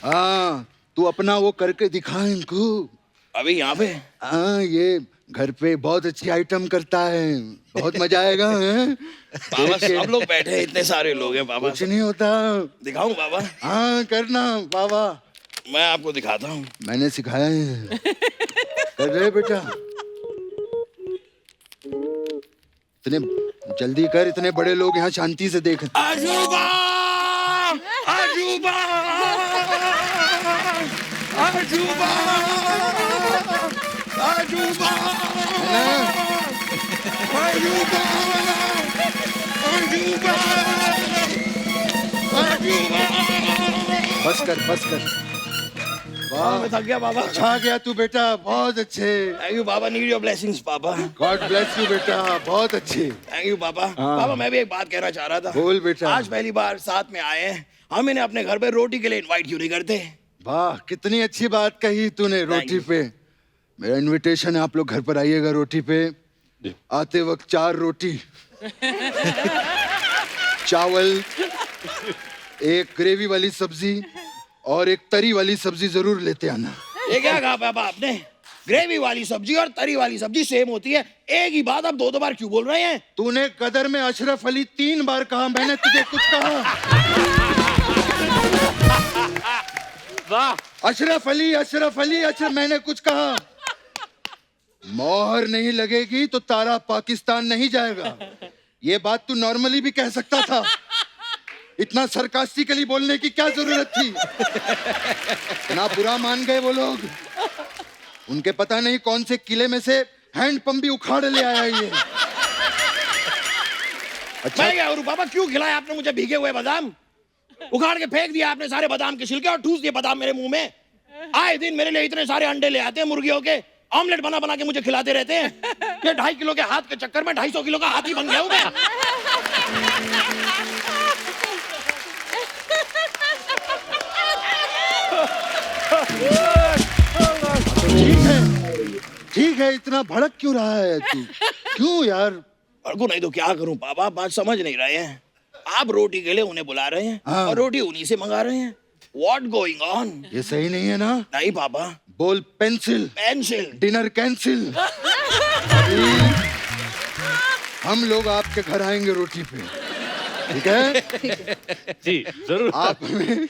हाँ तू अपना वो करके दिखा इनको। अभी यहाँ पे हाँ ये घर पे बहुत अच्छी आइटम करता है, बहुत मजा आएगा। हैं? बाबा सब लोग बैठे हैं, इतने सारे लोग हैं बाबा। कुछ नहीं होता। दिखाऊं बाबा? हाँ करना बाबा, मैं आपको दिखाता हूँ। मैंने सिखाया है। कर रहे बेटा, इतने जल्दी कर, इतने बड़े लोग यहाँ शांति से देख। अजूबा अजूबा अजूबा अजूबा अजूबा अजूबा अजूबा। बस कर बस कर। वाह मैं थक गया बाबा। छा गया तू बेटा, बहुत अच्छे। Thank you Baba, need your blessings पापा। गॉड ब्लेस यू बेटा, बहुत अच्छे। थैंक यू पापा। हाँ। पापा मैं भी एक बात कहना चाह रहा था। बोल बेटा। आज पहली बार साथ में आए हैं, हम इन्हें अपने घर पे रोटी के लिए इनवाइट क्यों नहीं करते? वाह कितनी अच्छी बात कही तूने, रोटी you. पे। मेरा इनविटेशन है, आप लोग घर पर आइएगा रोटी पे। जी। आते वक्त 4 रोटी, चावल, एक ग्रेवी वाली सब्जी और एक तरी वाली सब्जी जरूर लेते आना। ये क्या कहा पापा आपने? ग्रेवी वाली सब्जी और तरी वाली सब्जी सेम होती है, एक ही बात आप 2 बार क्यों बोल रहे हैं? तूने कदर में अशरफ अली 3 बार कहा, मैंने तुझे कुछ कहा? वाह अशरफ अली अशरफ अली अशरफ, मैंने कुछ कहा? मोहर नहीं लगेगी तो तारा पाकिस्तान नहीं जाएगा। ये बात तू नॉर्मली भी कह सकता था, इतना सरकास्टिकली बोलने की क्या जरूरत थी? ना बुरा मान गए वो लोग, उनके पता नहीं कौन से किले में से हैंड पंप भी उखाड़ ले आया ये। अच्छा मैं क्या करूं पापा, क्यों खिलाया आपने मुझे भीगे हुए बादाम? उखाड़ के फेंक दिया आपने सारे बादाम के छिलके और ठूस दिए बादाम मेरे मुंह में। आए दिन मेरे लिए इतने सारे अंडे ले आते हैं मुर्गियों के, ऑमलेट बना बना के मुझे खिलाते रहते हैं। ये 2.5 किलो के हाथ के चक्कर में 250 किलो का हाथी बन गया हूं मैं। ठीक है, इतना भड़क क्यों रहा है तू? क्यों यार? को नहीं तो क्या करूं पापा, आप बात समझ नहीं रहे हैं। आप रोटी के लिए उन्हें बुला रहे हैं हाँ। और रोटी उन्हीं से मंगा रहे हैं। What going on? ये सही नहीं है ना? नहीं पापा। बोल पेंसिल, पेंसिल। Dinner cancel. हम लोग आपके घर आएंगे रोटी पे, ठीक है? जी जरूर। आप हमें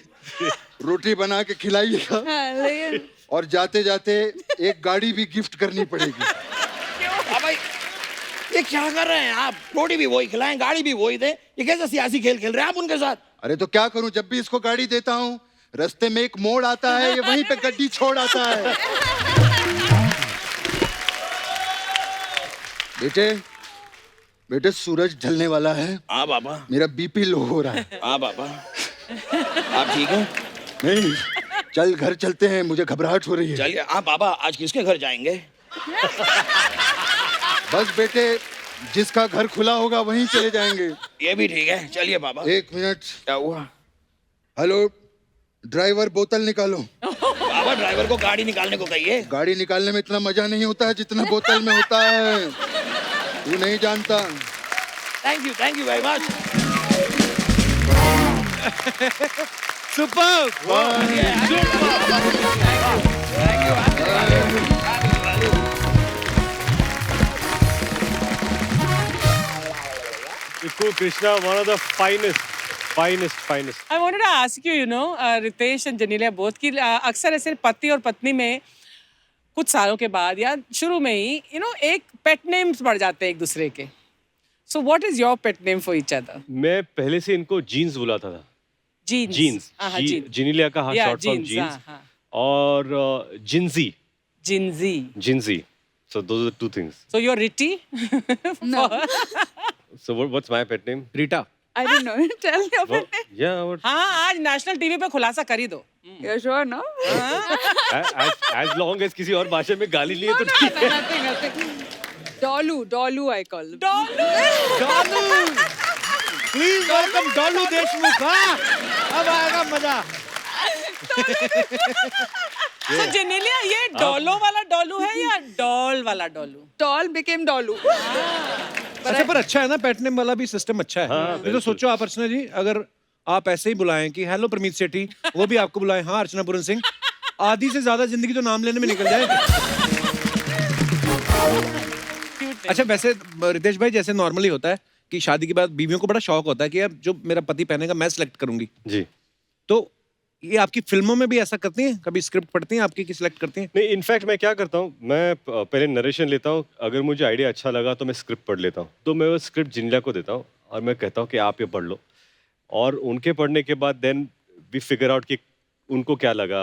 रोटी बना के खिलाइएगा हाँ, लेकिन और जाते जाते एक गाड़ी भी गिफ्ट करनी पड़ेगी। पापा ये क्या कर रहे हैं आप? रोटी भी वही खिलाएं, गाड़ी भी वही दे। ये कैसा सियासी खेल खेल रहे हैं आप उनके साथ? अरे तो क्या करूं, जब भी इसको गाड़ी देता हूँ रास्ते में एक मोड़ आता है, ये वहीं पे गड्डी छोड़ आता है। बेटे बेटे सूरज ढलने वाला है, हाँ पापा। मेरा बीपी लो हो रहा है। हाँ पापा। आप ठीक हैं? नहीं, चल घर चलते हैं, मुझे घबराहट हो रही है। चलिए। हाँ पापा, आज किसके घर जाएंगे? बस बेटे, जिसका घर खुला होगा वहीं चले जाएंगे। ये भी ठीक है, चलिए पापा। 1 मिनट। क्या हुआ? हेलो ड्राइवर, बोतल निकालो। पापा ड्राइवर को गाड़ी निकालने को कहिए। गाड़ी निकालने में इतना मजा नहीं होता है जितना बोतल में होता है, तू नहीं जानता। Thank you very much. Super. Ikku Krishna, one of the finest. I wanted to ask you, Ritesh and Janelia both कि अक्सर ऐसे पति और पत्नी में कुछ सालों के बाद या शुरू में ही एक पेट नेम्स बढ़ जाते हैं एक दूसरे के. So what is your pet name for each other? मैं पहले से इनको जीन्स बुलाता था. Jeans. जीन्स. हाँ, jeans. जिनीलिया का Yeah, short form jeans, jeans. हाँ. और Gingee. Jinzy. So those are 2 things. So you're Ritti? No. So what's my pet name? Rita. I don't know. Tell your pet name. Yeah, what? हाँ, आज नेशनल टीवी पे खुलासा कर ही दो. You're sure, no? as long as किसी और भाषा में गाली नहीं है तो ठीक है. Nothing. Dolu, I call him. Dolu. Please welcome Dolu Deshmukh. हाँ, अब आएगा मजा. So जेनेलिया ये डॉलो वाला डॉलू है या डॉल वाला डॉलू? Doll became Dolu. अच्छा, पर अच्छा है ना, पेट नेम वाला भी सिस्टम अच्छा है। ये तो सोचो आप अर्चना जी, अगर आप ऐसे ही बुलाएं कि हेलो प्रमीत सेठी, वो भी आपको बुलाएं हाँ अर्चना पूरन सिंह, आधी से ज्यादा जिंदगी तो नाम लेने में निकल जाए। अच्छा, वैसे रितेश भाई, जैसे नॉर्मली होता है कि शादी के बाद बीवियों को बड़ा शौक होता है कि यार जो मेरा पति पहनेगा मैं सिलेक्ट करूंगी, जी। तो ये आपकी फिल्मों में भी ऐसा करती हैं? कभी स्क्रिप्ट पढ़ती हैं आपकी कि सिलेक्ट करती हैं? नहीं, इनफैक्ट मैं क्या करता हूँ, मैं पहले नरेशन लेता हूँ, अगर मुझे आइडिया अच्छा लगा तो मैं स्क्रिप्ट पढ़ लेता हूँ, तो मैं वो स्क्रिप्ट जिनलिया को देता हूँ और मैं कहता हूँ कि आप ये पढ़ लो, और उनके पढ़ने के बाद देन वी फिगर आउट कि उनको क्या लगा।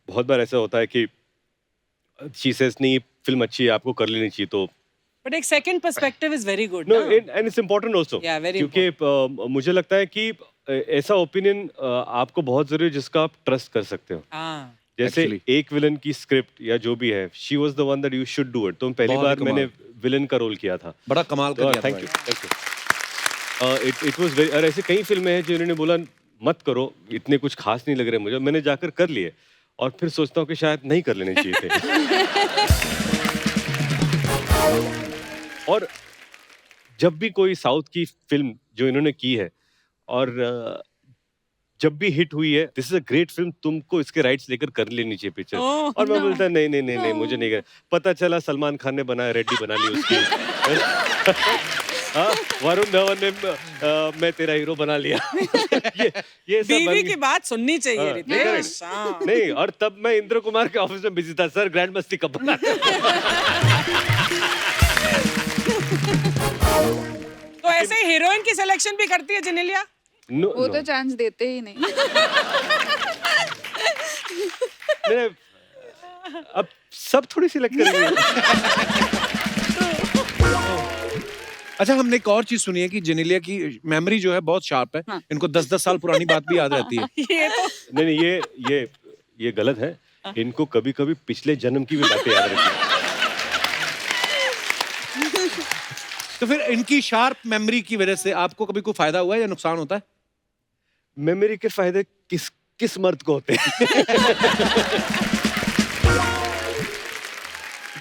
बहुत बार ऐसा होता है कि शी सेज नहीं फिल्म अच्छी है, आपको कर लेनी चाहिए, तो But एक second perspective is very good. No, ना? And it's important also, Yeah, very क्योंकि मुझे लगता है कि ऐसा ओपिनियन आपको बहुत जरूरी है जिसका आप ट्रस्ट कर सकते हो। हाँ. जैसे Actually. एक विलन की स्क्रिप्ट या जो भी है, she was the one that you should do it, तो पहली बहुत बार कमाल। मैंने विलन का रोल किया था। बड़ा कमाल कर दिया थैंक यू, था thank you. It was very, और ऐसे कई फिल्में हैं जिन्होंने बोला मत करो, इतने कुछ खास नहीं लग रहे मुझे, मैंने जाकर कर लिए और फिर सोचता हूँ कि शायद नहीं कर लेने चाहिए थे। और जब भी कोई साउथ की फिल्म जो इन्होंने की है और जब भी हिट हुई है, this is a great film, तुमको इसके राइट्स लेकर कर लेनी चाहिए पिक्चर। Oh, और मैं no. बोलता नहीं नहीं नहीं नहीं, मुझे नहीं कर। पता चला सलमान खान ने बनाया, रेड्डी बना ली उसकी। हाँ, वरुण धवन ने मैं तेरा हीरो बना लिया। ये सब बीवी बन की बात सुननी चाहिए हाँ, रितेश. correct. हाँ. नहीं, और तब मैं इंद्र कुमार के ऑफिस में बिजी था, सर ग्रैंड मस्ती कब बना? तो ऐसे ही हीरोइन की सिलेक्शन भी करती है जेनेलिया? नो, वो नो। तो चांस देते ही नहीं। मैंने अब सब थोड़ी सिलेक्ट करेंगे। अच्छा, हमने एक और चीज सुनी है कि जेनेलिया की मेमोरी जो है बहुत शार्प है। हाँ। इनको 10-10 साल पुरानी बात भी याद रहती है। ये तो नहीं नहीं, ये गलत है। इनको कभी कभी पिछले जन्म की भी बातें याद रहती है। तो फिर इनकी शार्प मेमोरी की वजह से आपको कभी कोई फायदा हुआ है या नुकसान होता है? मेमोरी के फायदे किस किस मर्द को होते हैं?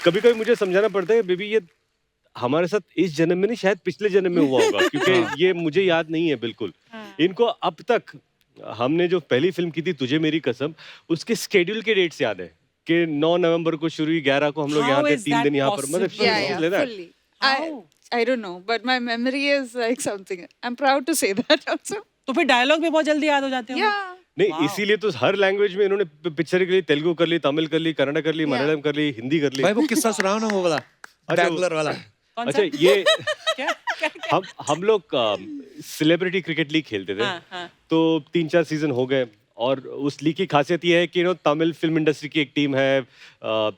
कभी कभी मुझे समझाना पड़ता है, बेबी ये हमारे साथ इस जन्म में नहीं, शायद पिछले जन्म में हुआ होगा, क्योंकि ये मुझे याद नहीं है बिल्कुल। इनको अब तक, हमने जो पहली फिल्म की थी तुझे मेरी कसम, उसके स्केड्यूल के डेट्स याद है कि 9 नवंबर को शुरू हुई, 11 को हम लोग How यहाँ थे, is 3 दिन that यहाँ पर, मतलब possible? Yeah, like that. fully. I don't know, but my memory is like something. I'm proud to say that also. तो फिर डायलॉग भी बहुत जल्दी याद हो जाते हो. Yeah. नहीं, इसीलिए तो हर लैंग्वेज में इन्होंने पिक्चर के लिए तेलुगु कर ली, तमिल कर ली, कन्नड़ कर ली, मलयालम कर ली, हिंदी कर ली। भाई वो किस्सा सुनाओ ना, वो वाला बैंगलोर वाला। कौन अच्छा, सा? ये क्या? हम लोग सेलिब्रिटी क्रिकेट लीग खेलते थे। हाँ, हाँ. तो 3-4 सीजन हो गए, और उस लीग की खासियत ये है कि तमिल फिल्म इंडस्ट्री की एक टीम है,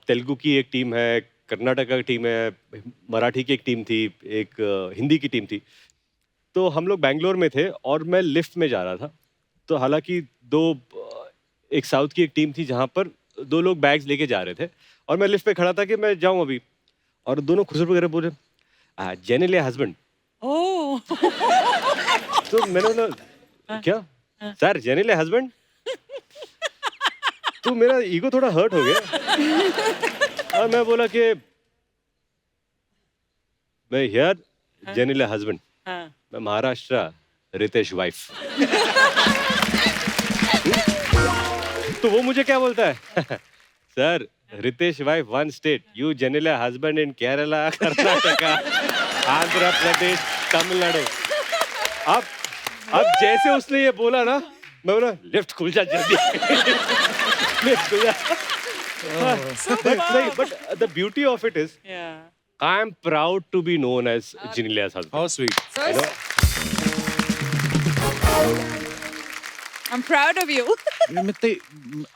तेलुगु की एक टीम है, कर्नाटका की टीम है, मराठी की एक टीम थी, एक हिंदी की टीम थी। तो हम लोग बैंगलोर में थे और मैं लिफ्ट में जा रहा था। तो हालांकि एक साउथ की एक टीम थी जहाँ पर 2 लोग बैग्स लेके जा रहे थे, और मैं लिफ्ट पे खड़ा था कि मैं जाऊँ अभी, और दोनों खुशबू वगैरह बोले जेनेलिया हस्बैंड। ओह. तो मैंने बोला क्या सर, जेनेलिया हस्बैंड? तो मेरा ईगो थोड़ा हर्ट हो गया और मैं बोला कि मैं हियर जेनेलिया हस्बैंड, हाँ. मैं महाराष्ट्र रितेश वाइफ। तो वो मुझे क्या बोलता है, sir Riteish wife 1 state, you Genelia husband in Kerala, Karnataka, Andhra Pradesh, Tamil Nadu. अब जैसे उसने ये बोला ना, मैं बोला लिफ्ट खुल जा जल्दी। लिफ्ट खुल जा। But the beauty of it is Yeah. I am proud to be known as Genelia's husband. How sweet. So You know? I'm proud of you. मित्ते,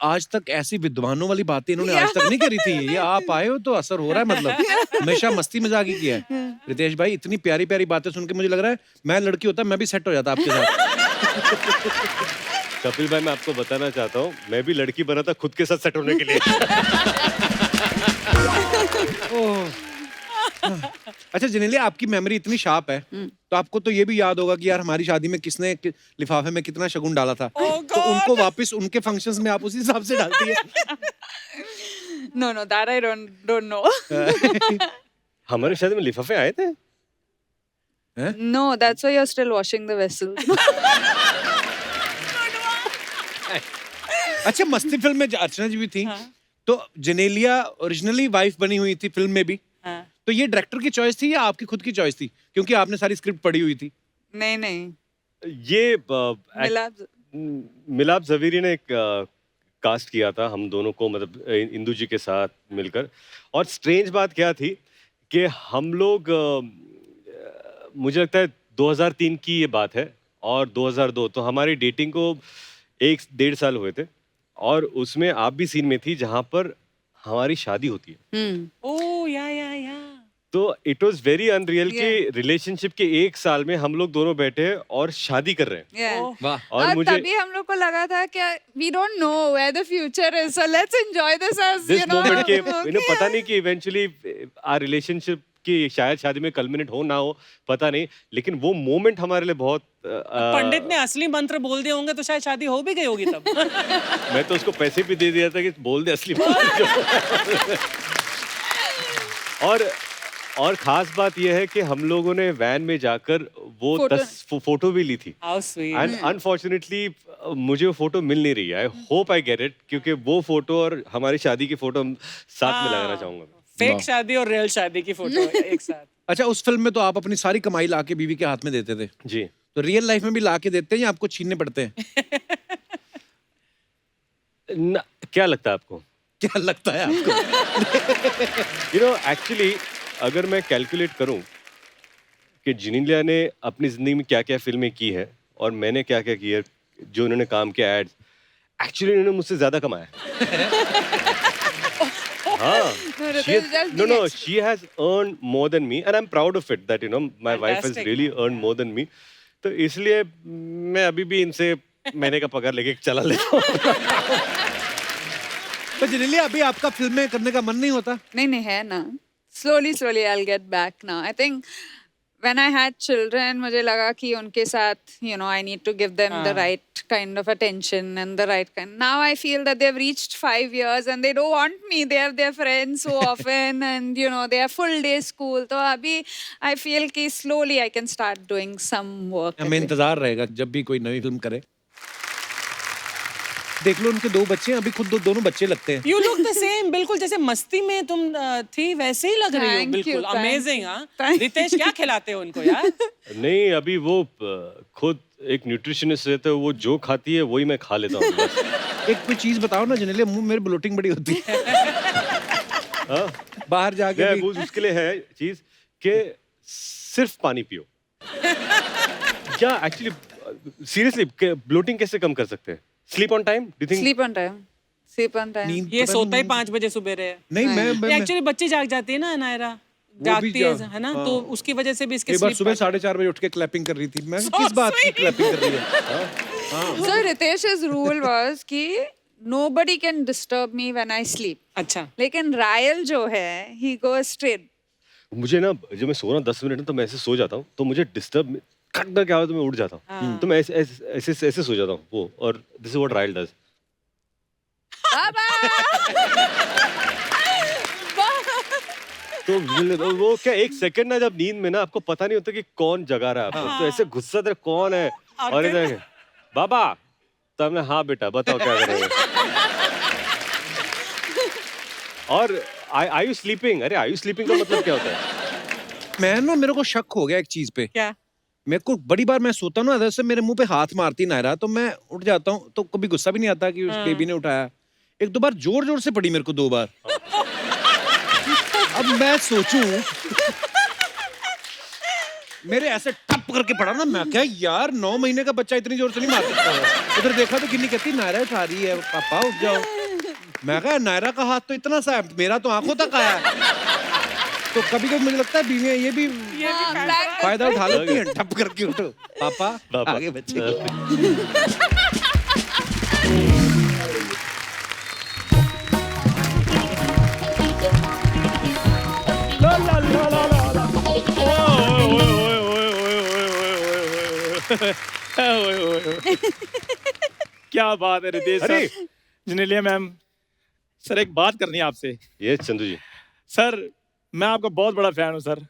आज तक ऐसी विद्वानों वाली बातें इन्होंने आज तक नहीं करी थी। ये आप आए हो तो असर हो रहा है, मतलब हमेशा मस्ती मजाक ही किया है। रितेश भाई, इतनी प्यारी प्यारी बातें सुन के मुझे लग रहा है मैं लड़की होता मैं भी सेट हो जाता आपके साथ। कपिल भाई, मैं आपको बताना चाहता हूँ, मैं भी लड़की बना था खुद के साथ सेट होने के लिए। अच्छा जेनेलिया, आपकी मेमोरी इतनी शार्प है तो आपको तो ये भी याद होगा कि यार हमारी शादी में किसने लिफाफे में कितना शगुन डाला था। Oh तो उनको वापस उनके फंक्शंस में आप उसी हिसाब से डालती है। No, that I don't know. हमारे शादी में लिफाफे आए थे? No, that's why you're still washing the vessel. अच्छा, मस्ती फिल्म में अर्चना जी भी थी, तो जेनेलिया ओरिजिनली वाइफ बनी हुई थी फिल्म में भी, तो ये डायरेक्टर की चॉइस थी या आपकी खुद की चॉइस थी, क्योंकि आपने सारी स्क्रिप्ट पढ़ी हुई थी? नहीं. ये मिलाप मिलाप जवेरी ने एक कास्ट किया था हम दोनों को, मतलब इंदु जी के साथ मिलकर। और स्ट्रेंज बात क्या थी कि हम लोग मुझे लगता है 2003 की ये बात है और 2002, तो हमारी डेटिंग को 1-1.5 साल हुए थे, और उसमें आप भी सीन में थी जहाँ पर हमारी शादी होती है। ओह या तो इट वाज वेरी अनरियल कि रिलेशनशिप के 1 साल में हम लोग दोनों बैठे हैं और शादी कर रहे हैं। Yeah. वाह। और मुझे तभी हम लोग को लगा था कि we don't know where the future is, so let's enjoy this as this you know. Moment के okay. पता नहीं कि इवेंचुअली आर रिलेशनशिप की शायद शादी में कल्मिनेट हो ना हो, पता नहीं, लेकिन वो मोमेंट हमारे लिए बहुत पंडित ने असली मंत्र बोल दिए होंगे तो शायद शादी हो भी गई होगी तब। मैं तो उसको पैसे भी दे दिया था कि बोल दे असली मंत्र। और खास बात यह है कि हम लोगों ने वैन में जाकर वो फोटो भी ली थी। How sweet. एंड अनफॉर्चुनेटली मुझे वो फोटो मिल नहीं रही है। I hope I get it, क्योंकि वो फोटो और हमारी शादी की फोटो साथ में लगाना चाहूंगा। फेक शादी और रियल शादी की फोटो एक साथ। अच्छा, उस फिल्म में तो आप अपनी सारी कमाई ला के बीवी के हाथ में देते थे, जी। तो रियल लाइफ में भी ला के देते हैं या आपको छीनने पड़ते हैं? क्या लगता है आपको? क्या लगता है आपको? एक्चुअली अगर मैं कैलकुलेट करूं कि जिनेलिया ने अपनी जिंदगी में क्या क्या फिल्में की है और मैंने क्या क्या किया, जो उन्होंने काम किया एड्स, एक्चुअली उन्होंने मुझसे ज्यादा कमाया। हाँ, she has earned more than me and I'm proud of it that my wife has Fantastic. really earned more than me. तो इसलिए मैं अभी भी इनसे महीने का पगार लेके चला लेता हूँ। तो जेनेलिया, अभी आपका फिल्में करने का मन नहीं होता? नहीं है ना. Slowly I'll get back now. I think when I had children, मुझे लगा कि उनके साथ I need to give them the right kind of attention and the right kind. Now I feel that they've reached 5 years and they don't want me. They have their friends so often and they have full day school. तो अभी I feel कि slowly I can start doing some work. हमें इंतजार रहेगा जब भी कोई नई फिल्म करे। देख लो, उनके 2 बच्चे हैं, अभी खुद दोनों बच्चे लगते हैं। You look the same, बिल्कुल जैसे मस्ती में तुम थी वैसे ही लग रही हो। Thank you, बिल्कुल thank अमेजिंग। you, हाँ, thank रितेश क्या खिलाते हो उनको यार? नहीं, अभी वो खुद एक न्यूट्रिशनिस्ट रहता है, वो जो खाती है वही मैं खा लेता हूँ बस। एक कोई चीज बताओ ना जेनेलिया, मुंह मेरे ब्लोटिंग बड़ी होती है। हाँ? बाहर जाके भी। वो उसके लिए है चीज कि सिर्फ पानी पियो। क्या एक्चुअली सीरियसली ब्लोटिंग कैसे कम कर सकते हैं? Sleep on time, do think? Sleep on time. Sleep on time. नींद ये पता सोता ही नहीं- 5 बजे सुबह है। नहीं, मैं एक्चुअली बच्ची जाग जाती है ना नायरा, जागती है ना, तो उसकी वजह से भी इसके एक बार sleep सुबह pattern- 4:30 बजे उठ के क्लैपिंग कर रही थी। मैं So किस बात की sweet. क्लैपिंग कर रही है? So Ritesh's rule was कि nobody can disturb me when I sleep. अच्छा। लेकिन रायल जो है he goes straight. मुझे ना जब मैं सो रहा हूँ 10 मिनट में, तो मैं ऐसे सो जाता हूँ, तो मुझे डिस्टर्ब खटना क्या हो तो मैं उठ जाता हूँ। तो मैं ऐसे सो जाता हूँ वो, और this is what royal does. तो वो क्या 1 सेकंड ना, जब नींद में ना आपको पता नहीं होता कि कौन जगा रहा है आपको, तो ऐसे गुस्सा दे कौन है, और इधर बाबा, तो हमने हाँ बेटा बताओ क्या करेंगे। और आई यू स्लीपिंग? अरे आई यू स्लीपिंग का मतलब क्या होता है? मेरे को शक हो गया एक चीज पे। क्या? मेरे को बड़ी बार मैं सोता हूँ ना, जैसे मेरे मुंह पे हाथ मारती नायरा, तो मैं उठ जाता हूँ, तो कभी गुस्सा भी नहीं आता कि उस बेबी ने उठाया। 1-2 बार जोर से पड़ी मेरे को, 2 बार। अब मैं सोचूं, मेरे ऐसे टप करके पड़ा ना, मैं क्या यार 9 महीने का बच्चा इतनी जोर से नहीं मार सकता है। उधर देखा तो गिन्नी कहती नायरा उठा रही है, पापा उठ जाओ। मैं कहा नायरा का हाथ तो इतना सा है, मेरा तो आंखों तक आया है। तो कभी कभी मुझे लगता है बीवियां ये भी फायदा उठा लेती हैं, टप करके उठो पापा आगे बच्चे। क्या बात है रितेश अरे! सर, जिनेलिया मैम, सर एक बात करनी है आपसे। ये चंदू जी, सर मैं आपका बहुत बड़ा फैन हूँ सर।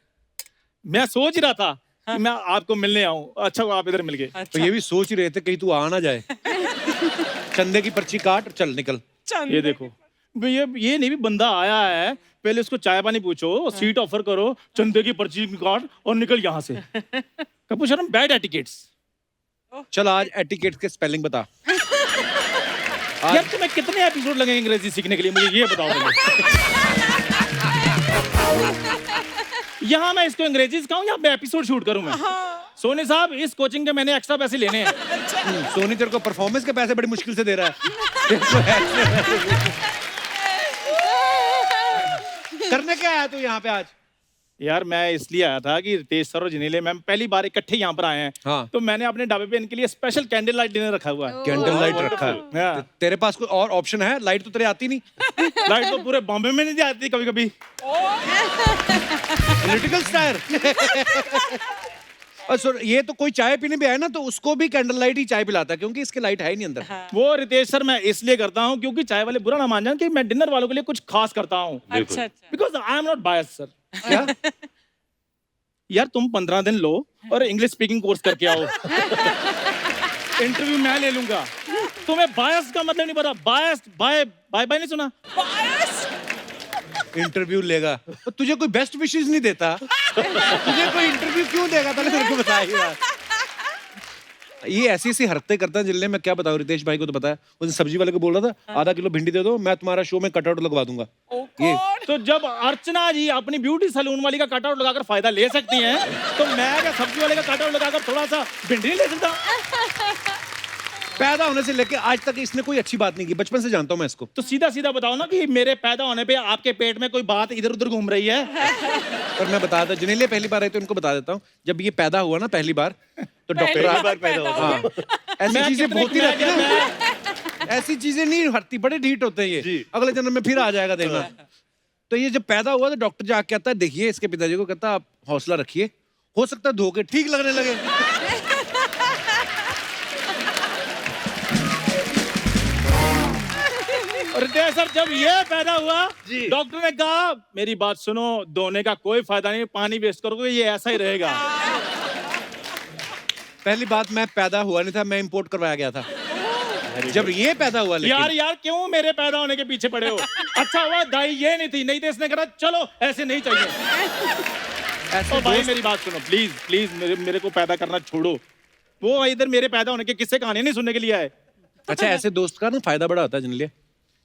मैं सोच ही रहा था कि मैं आपको मिलने आऊँ, अच्छा हुआ आप इधर मिल गए। तो ये भी सोच ही रहे थे कहीं तू आ ना जाए। चंदे की पर्ची काट, चल निकल। ये देखो ये नहीं भी बंदा आया है, पहले उसको चाय पानी पूछो, सीट ऑफर करो, चंदे की पर्ची काट और निकल यहाँ से। Kapoor Sharma bad etiquettes. चल आज एटिकेट के स्पेलिंग बता। यार तुम्हें कितने एपिसोड लगेंगे अंग्रेजी सीखने के लिए, मुझे ये बताओ यहाँ मैं इसको अंग्रेजी सिखाऊं या मैं एपिसोड शूट करूं मैं? सोनी साहब इस कोचिंग के मैंने एक्स्ट्रा पैसे लेने हैं। सोनी तेरे को परफॉर्मेंस के पैसे बड़ी मुश्किल से दे रहा है। करने क्या आया तू यहाँ पे आज? यार मैं इसलिए आया था कि रितेश सर और जिनेले मैम पहली बार इकट्ठे यहाँ पर आए हैं। हाँ। तो मैंने अपने ढाबे पे इनके लिए स्पेशल कैंडल लाइट डिनर रखा हुआ है। कैंडल लाइट रखा है। हाँ। तेरे पास कोई और ऑप्शन है? लाइट तो तेरे आती नहीं। लाइट तो पूरे बॉम्बे में नहीं आती कभी कभी। Political star. और सुन, ये तो कोई चाय पीने भी आए ना तो उसको भी कैंडल लाइट ही चाय पिलाता है, क्योंकि इसके लाइट है ही नहीं अंदर। वो रितेश सर मैं इसलिए करता हूँ क्योंकि चाय वाले बुरा ना मान जाए कि मैं डिनर वालों के लिए कुछ खास करता हूँ। अच्छा अच्छा। Because I am not bias sir. क्या? यार तुम 15 दिन लो और इंग्लिश स्पीकिंग कोर्स करके आओ। इंटरव्यू मैं ले लूंगा। तुम्हें बायस का मतलब नहीं पता। बायस बाय बाय बाय नहीं सुना? इंटरव्यू लेगा तो तुझे कोई बेस्ट विशेस नहीं देता? तुझे कोई इंटरव्यू क्यों देगा? पहले मेरे को बताइए। ये ऐसी ऐसी हरकतें करता है जिनने, मैं क्या बताऊं, रितेश भाई को तो पता है। उस सब्जी वाले को बोल रहा था आधा किलो भिंडी दे दो, मैं तुम्हारा शो में कटआउट लगवा दूंगा। ये तो जब अर्चना जी अपनी ब्यूटी सैलून वाली का कटआउट लगाकर फायदा ले सकती हैं, तो मैं क्या सब्जी वाले का कटआउट लगाकर थोड़ा सा भिंडी नहीं ले सकता? पैदा होने से लेके आज तक इसने कोई अच्छी बात नहीं की। बचपन से जानता हूं मैं इसको। तो सीधा सीधा बताओ ना कि मेरे पैदा होने पे आपके पेट में कोई बात इधर उधर घूम रही है। और मैं बता देता, जिन्हें पहली बार आए तो उनको बता देता हूँ, जब ये पैदा हुआ ना पहली बार तो डॉक्टर पैदा हुआ। हाँ, ऐसी चीजें होती रहती है ना। ऐसी चीजें नहीं हटती, बड़े ढीठ होते हैं ये। अगले जन्म में फिर आ जाएगा देखना। तो ये जब पैदा हुआ तो डॉक्टर जाके कहता है, देखिए इसके पिताजी को, कहता आप हौसला रखिए, हो सकता है धोखे ठीक लगने लगे। रितेश सर जब ये पैदा हुआ डॉक्टर ने कहा मेरी बात सुनो, धोने का कोई फायदा नहीं, पानी वेस्ट करोगे ये ऐसा ही रहेगा। पहली बात, मैं पैदा हुआ नहीं था, मैं इंपोर्ट करवाया गया था जब ये पैदा हुआ। यार यार क्यों मेरे पैदा होने के पीछे पड़े हो? अच्छा हुआ दाई ये नहीं थी, नहीं तो इसने कहा चलो ऐसे नहीं चाहिए। ऐसे भाई मेरी बात सुनो प्लीज प्लीज, मेरे को पैदा करना छोड़ो। वो इधर मेरे पैदा होने के किस्से कहानी नहीं सुनने के लिए आए। अच्छा, ऐसे दोस्त का ना फायदा बड़ा होता है जिनके लिए।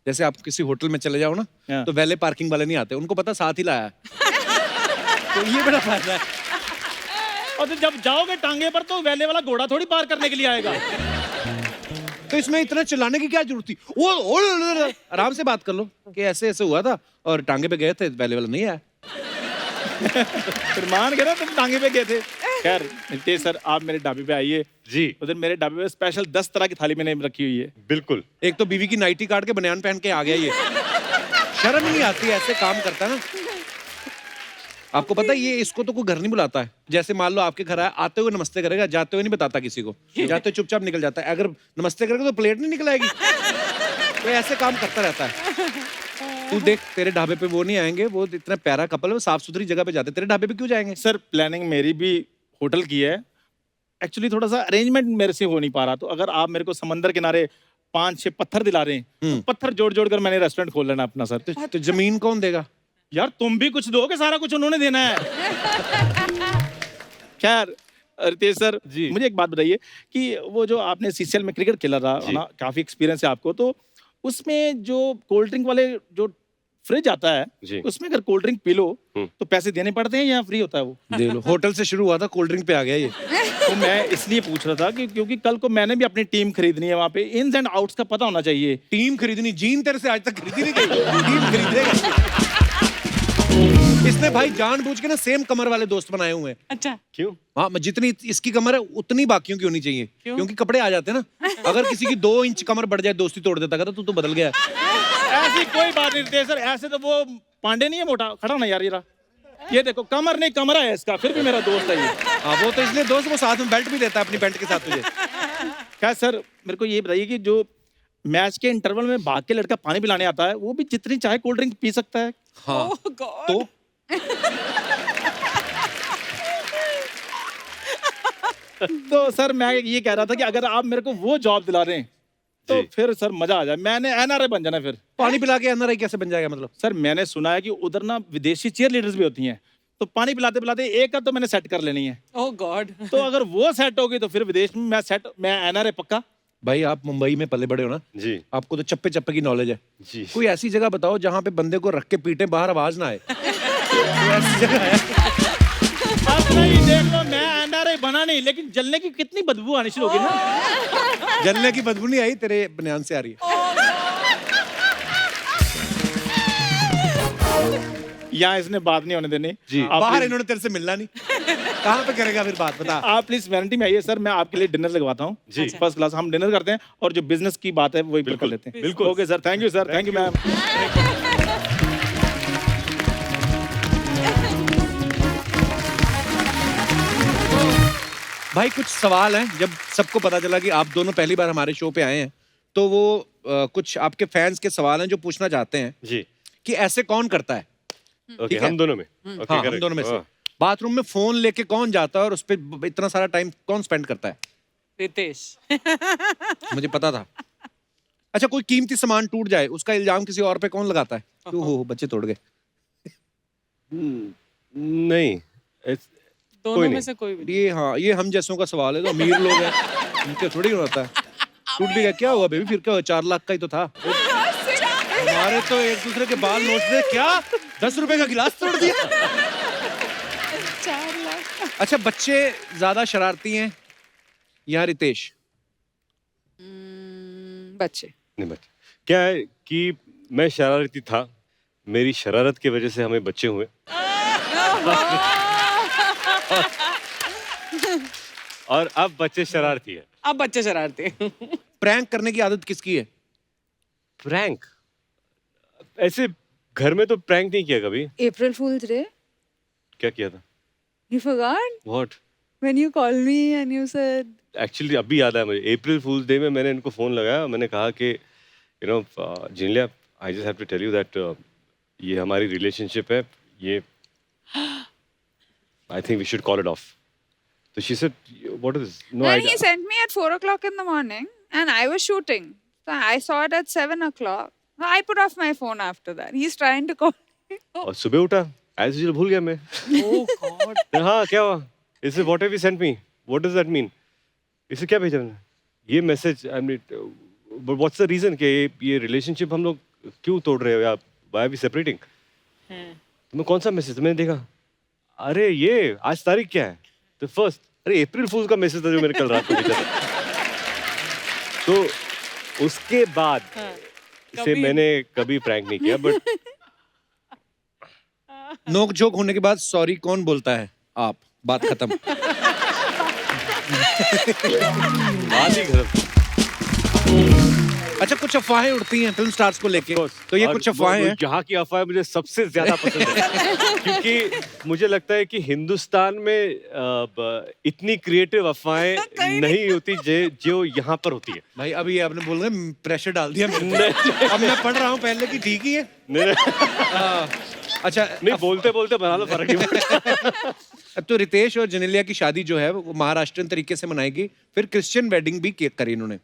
जैसे आप किसी होटल में चले जाओ ना तो वैले पार्किंग वाले नहीं आते, उनको पता साथ ही लाया है। तो ये बड़ा फायदा है। और तो जब जाओगे टांगे पर तो वैले वाला घोड़ा थोड़ी पार करने के लिए आएगा। तो इसमें इतना चिल्लाने की क्या जरूरत थी? वो आराम से बात कर लो कि ऐसे ऐसे हुआ था और टांगे पे गए थे, वैले वाला नहीं आया। फिर मान गए ना तुम टांगे पे गए थे। खैर नितेश सर आप मेरे ढाबे पे आइए जी। उधर मेरे ढाबे पे स्पेशल 10 तरह की थाली मैंने रखी हुई है। बिल्कुल। एक तो बीवी की नाइटी काट के बनियान पहन के आ गया ये। शर्म नहीं आती, ऐसे काम करता है ना। आपको पता है ये इसको तो कोई घर नहीं बुलाता है। जैसे मान लो आपके घर आया, आते हुए नमस्ते करेगा, जाते हुए नहीं बताता किसी को, जाते हुए चुपचाप निकल जाता है। अगर नमस्ते करेगा तो प्लेट नहीं निकल आएगी। तो ऐसे काम करता रहता है। तू देख तेरे ढाबे पे वो नहीं आएंगे, वो इतना प्यारा कपल है, वो साफ सुथरी जगह पे जाते, तेरे ढाबे पे क्यों जाएंगे? सर प्लानिंग मेरी भी होटल की है, एक्चुअली थोड़ा सा अरेंजमेंट मेरे से हो नहीं पा रहा। तो अगर आप मेरे को समंदर किनारे 5-6 पत्थर दिला रहे हैं, तो पत्थर जोड़ जोड़ कर मैंने रेस्टोरेंट खोल लेना अपना। सर तो जमीन कौन देगा? यार तुम भी कुछ दोगे, सारा कुछ उन्होंने देना है। खैर रितेश सर जी, मुझे एक बात बताइए कि वो जो आपने सीसीएल में क्रिकेट खेला था ना, काफी एक्सपीरियंस है आपको, तो उसमें जो कोल्ड ड्रिंक वाले जो फ्रिज आता है उसमें अगर कोल्ड ड्रिंक पी लो तो पैसे देने पड़ते हैं या फ्री होता है? वो दे लो। होटल से शुरू हुआ था, कोल्ड ड्रिंक पे आ गया ये। तो मैं इसलिए पूछ रहा था कि क्योंकि कल को मैंने भी अपनी टीम खरीदनी है, वहाँ पे इन्स एंड आउट्स का पता होना चाहिए। टीम खरीदनी? जीन तेरे से आज तक खरीदी नहीं गई, टीम खरीदेगा। इसने भाई जानबूझ के ना सेम कमर वाले दोस्त बनाए हुए हैं। अच्छा क्यों? हाँ, जितनी इसकी कमर है उतनी बाकियों की होनी चाहिए। क्योंकि कपड़े आ जाते हैं ना। अगर किसी की 2 इंच कमर बढ़ जाए दोस्ती तोड़ देता, कहता तू तो बदल गया। ऐसी कोई बात नहीं रितेश सर, ऐसे तो वो पांडे नहीं है मोटा, खड़ा ना यार ये देखो कमर नहीं कमरा है इसका, फिर भी मेरा दोस्त है ये। हाँ वो तो इसलिए दोस्त, वो साथ में बेल्ट भी देता है अपनी पैंट के साथ तुझे। क्या सर मेरे को ये बताइए कि जो मैच के इंटरवल में भाग के लड़का पानी पिलाने आता है, वो भी जितनी चाहे कोल्ड ड्रिंक पी सकता है। हाँ Oh God. तो तो सर मैं ये कह रहा था कि अगर आप मेरे को वो जॉब दिला रहे हैं तो जी। फिर सर मजा आ जाए, मैंने एनआरआई बन जाना फिर। पानी पिला के एनआरआई कैसे बन जाएगा मतलब? सर मैंने सुना है कि उधर ना विदेशी चीयर लीडर्स भी होती हैं, तो पानी पिलाते पिलाते एक का तो मैंने सेट कर लेनी है, Oh God. तो अगर वो सेट होगी तो फिर विदेश में मैं एनआरआई पक्का। भाई आप मुंबई में पले बड़े हो ना, जी आपको तो चप्पे चप्पे की नॉलेज है। जी कोई ऐसी जगह बताओ जहाँ पे बंदे को रख के पीटे, बाहर आवाज ना आए। कोई ऐसी जगह है? अब नहीं देख लो, मैं एनआरआई बना नहीं, लेकिन जलने की कितनी बदबू आनी शुरू होगी ना। जलने की बदबू नहीं आई, तेरे बनियान से आ रही है। यहाँ इसने बात नहीं होने देनी जी। आप बाहर please- इन्होंने तेरे से मिलना नहीं। कहाँ पे करेगा फिर बात, बता। आप प्लीज वैनिटी में आइए सर, मैं आपके लिए डिनर लगवाता हूँ जी। First class. हम डिनर करते हैं और जो बिजनेस की बात है वही कर लेते हैं। बिल्कुल। Okay sir, thank you sir, thank you ma'am. भाई कुछ सवाल हैं, जब सबको पता चला कि आप दोनों पहली बार हमारे शो पे आए हैं, तो वो कुछ आपके फैंस के सवाल हैं जो पूछना चाहते हैं जी कि ऐसे कौन करता है? ओके, ठीक है। हम दोनों में ओके, हाँ, हम correct। दोनों में से हाँ। बाथरूम में फोन लेके कौन जाता है और उस पर इतना सारा टाइम कौन स्पेंड करता है? Ritesh. मुझे पता था। अच्छा, कोई कीमती सामान टूट जाए, उसका इल्जाम किसी और पे कौन लगाता है? हो बच्चे तोड़ गए। नहीं it's- दोनों कोई में नहीं। से कोई भी। ये हाँ, ये हम जैसों का सवाल है, तो अमीर लोग हैं, उनके थोड़ी होता है। टूट भी गया, क्या हुआ बेबी, फिर क्या हुआ? 4 लाख का ही तो था। हमारे तो एक दूसरे के बाल नोचते, क्या 10 रुपए का गिलास तोड़ दिया। 4 लाख। अच्छा, बच्चे ज्यादा शरारती हैं या रितेश? बच्चे। नहीं बच्चे, क्या है कि मैं शरारती था, मेरी शरारत की वजह से हमें बच्चे हुए। और अब बच्चे शरारती है। अब बच्चे शरारती हैं। प्रैंक करने की आदत किसकी है? प्रैंक ऐसे घर में तो प्रैंक नहीं किया कभी। April Fool's Day? क्या किया था? You forgot? What? When you called me and you said, actually अभी याद आया मुझे, अप्रैल फूल्स डे में मैंने इनको फोन लगाया, मैंने कहा कि you know Genelia, I just have to tell you that ये हमारी रिलेशनशिप है, ये I think we should call it off. तो she said what is this? No then he sent me at 4 o'clock in the morning and I was shooting. So I saw it at 7 o'clock. I put off my phone after that. He's trying to call me. और सुबह उठा एज यूजुअल भूल गया मैं। Oh God. हाँ क्या हुआ? इसे what have you sent me? What does that mean? इसे क्या भेजा मैंने? ये message I mean what's the reason कि ये रिलेशनशिप हम लोग क्यों तोड़ रहे हो या व्हाई आर वी सेपरेटिंग? तो मैं कौन सा मैसेज मैंने देखा, अरे ये आज तारीख क्या है? तो फर्स्ट, अरे अप्रैल फूल का मैसेज था जो मैंने कल रात को भेजा था। तो उसके बाद से कभी- मैंने कभी प्रैंक नहीं किया, बट नोक झोंक होने के बाद सॉरी कौन बोलता है? आप। बात खत्म। बात ही खत्म। अच्छा, कुछ अफवाहें उड़ती हैं फिल्म स्टार्स को लेके, तो ये और कुछ अफवाहें हैं। यहाँ की अफवाहें मुझे सबसे ज्यादा पसंद है क्योंकि मुझे लगता है कि हिंदुस्तान में इतनी क्रिएटिव अफवाहें नहीं होती जो यहाँ पर होती है। भाई अभी आपने बोल रहे प्रेशर डाल दिया मेरे पे। अब मैं पढ़ रहा हूँ पहले की, ठीक ही है। हाँ, अच्छा नहीं, बोलते बोलते बना लो, फर्क नहीं पड़ता। अब तो रितेश और जेनेलिया की शादी जो है वो महाराष्ट्रन तरीके से मनाएगी, फिर क्रिश्चियन वेडिंग भी करी इन्होंने।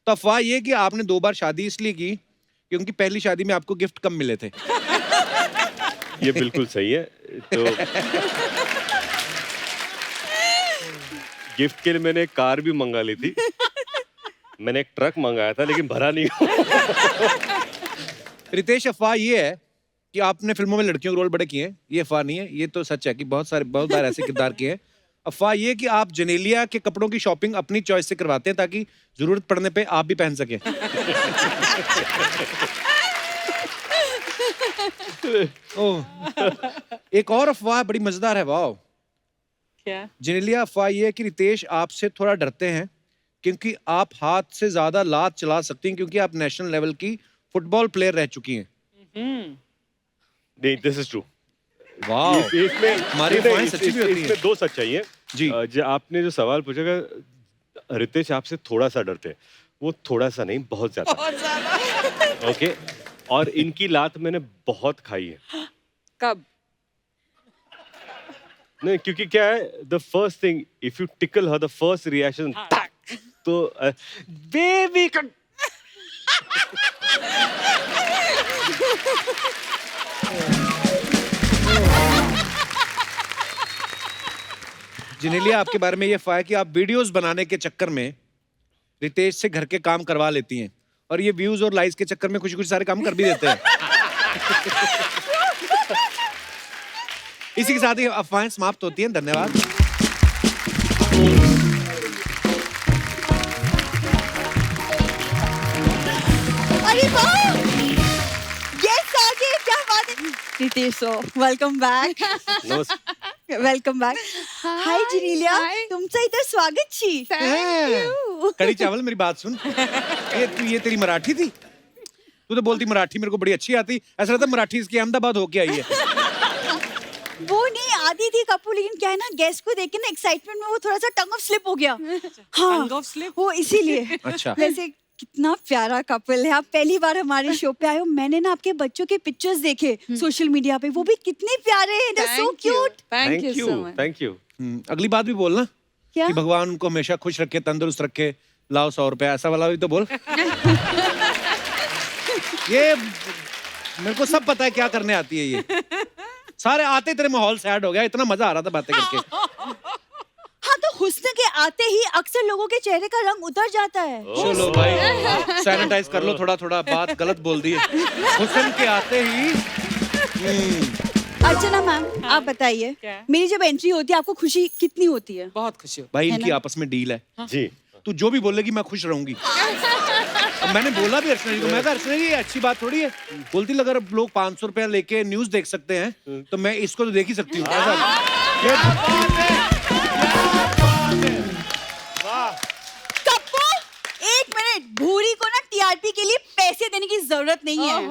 तो अफवाह ये कि आपने 2 बार शादी इसलिए की क्योंकि पहली शादी में आपको गिफ्ट कम मिले थे। ये बिल्कुल सही है। तो गिफ्ट के लिए मैंने एक कार भी मंगा ली थी, मैंने एक ट्रक मंगाया था लेकिन भरा नहीं। रितेश, अफवाह ये है कि आपने फिल्मों में लड़कियों के रोल बड़े किए हैं, ये अफवाह नहीं है, ये तो सच है कि बहुत बार ऐसे किरदार किए हैं। अफवाह ये कि आप जेनेलिया के कपड़ों की शॉपिंग अपनी चॉइस से करवाते हैं ताकि जरूरत पड़ने पे आप भी पहन सके। ओह, एक और अफवाह बड़ी मजेदार है। वाह क्या? जेनेलिया, अफवाह ये है कि रितेश आपसे थोड़ा डरते हैं क्योंकि आप हाथ से ज्यादा लात चला सकती हैं क्योंकि आप नेशनल लेवल की फुटबॉल प्लेयर रह चुकी हैं। नहीं, दिस इज ट्रू। वाह, इसमें हमारी नहीं, अफवाहें सच्ची भी होती हैं। इसमें 2 सच्चाई है जी। जो आपने जो सवाल पूछा, रितेश आपसे थोड़ा सा डरते हैं, वो थोड़ा सा नहीं, बहुत ज्यादा। ओके, और इनकी लात मैंने बहुत खाई है। कब? नहीं, क्योंकि क्या है, the first thing, if you tackle her, the first reaction तो बेबी का जिनेलिया, आपके बारे में ये अफवाह है कि आप वीडियोस बनाने के चक्कर में रितेश से घर के काम करवा लेती हैं और ये व्यूज और लाइक्स के चक्कर में कुछ कुछ सारे काम कर भी देते हैं। इसी के साथ ही अफवाहें समाप्त होती हैं। धन्यवाद। अरे वाह, गेस्ट आ गए, क्या बात है। Riteish so welcome back. नमस्ते। Welcome back. हाय जिनेलिया, तुमचं इथं स्वागत छी। कड़ी चावल, मेरी बात सुन। ये तेरी मराठी थी? तू तो बोलती मराठी मेरे को बड़ी अच्छी आती, ऐसा लगता मराठी इसकी अहमदाबाद होके आई है। वो नहीं आती थी कपूर, लेकिन क्या है ना, गेस्ट को देख के ना एक्साइटमेंट में वो थोड़ा सा टंग ऑफ स्लिप हो गया। हाँ, Tongue of slip? वो इसीलिए। अच्छा। वैसे कितना प्यारा कपल है। आप पहली बार हमारे शो पे आए हो। मैंने ना आपके बच्चों के पिक्चर्स देखे सोशल मीडिया पे, वो भी कितने प्यारे हैं। They're so cute। Thank you so much. Thank you. अगली बात भी बोलना क्या? कि भगवान उनको हमेशा खुश रखे, तंदुरुस्त रखे, लाओ 100 रुपया, ऐसा वाला भी तो बोल। ये मेरे को सब पता है क्या करने आती है ये। सारे आते तेरे माहौल सैड हो गया, इतना मजा आ रहा था बातें करके। हाँ, तो हुस्न के आते ही अक्सर लोगों के चेहरे का रंग उतर जाता है। चलो भाई, सैनिटाइज कर लो थोड़ा थोड़ा, बात गलत बोल दी है। हुस्न के आते ही अर्चना मैम, आप बताइए, क्या? मेरी जब एंट्री होती है आपको खुशी कितनी होती है? बहुत खुशी होती भाई इनकी आपस में डील है। जी। तू जो भी बोलेगी मैं खुश रहूंगी। अब मैंने बोला भी अर्चना जी को, मैं कहा अर्चना जी ये अच्छी बात थोड़ी है। बोलती अगर लोग 500 रुपया लेके न्यूज देख सकते हैं तो मैं इसको तो देख ही सकती हूँ। कप्पू, एक मिनट, भूरी को ना टीआरपी के लिए पैसे देने की जरूरत नहीं है।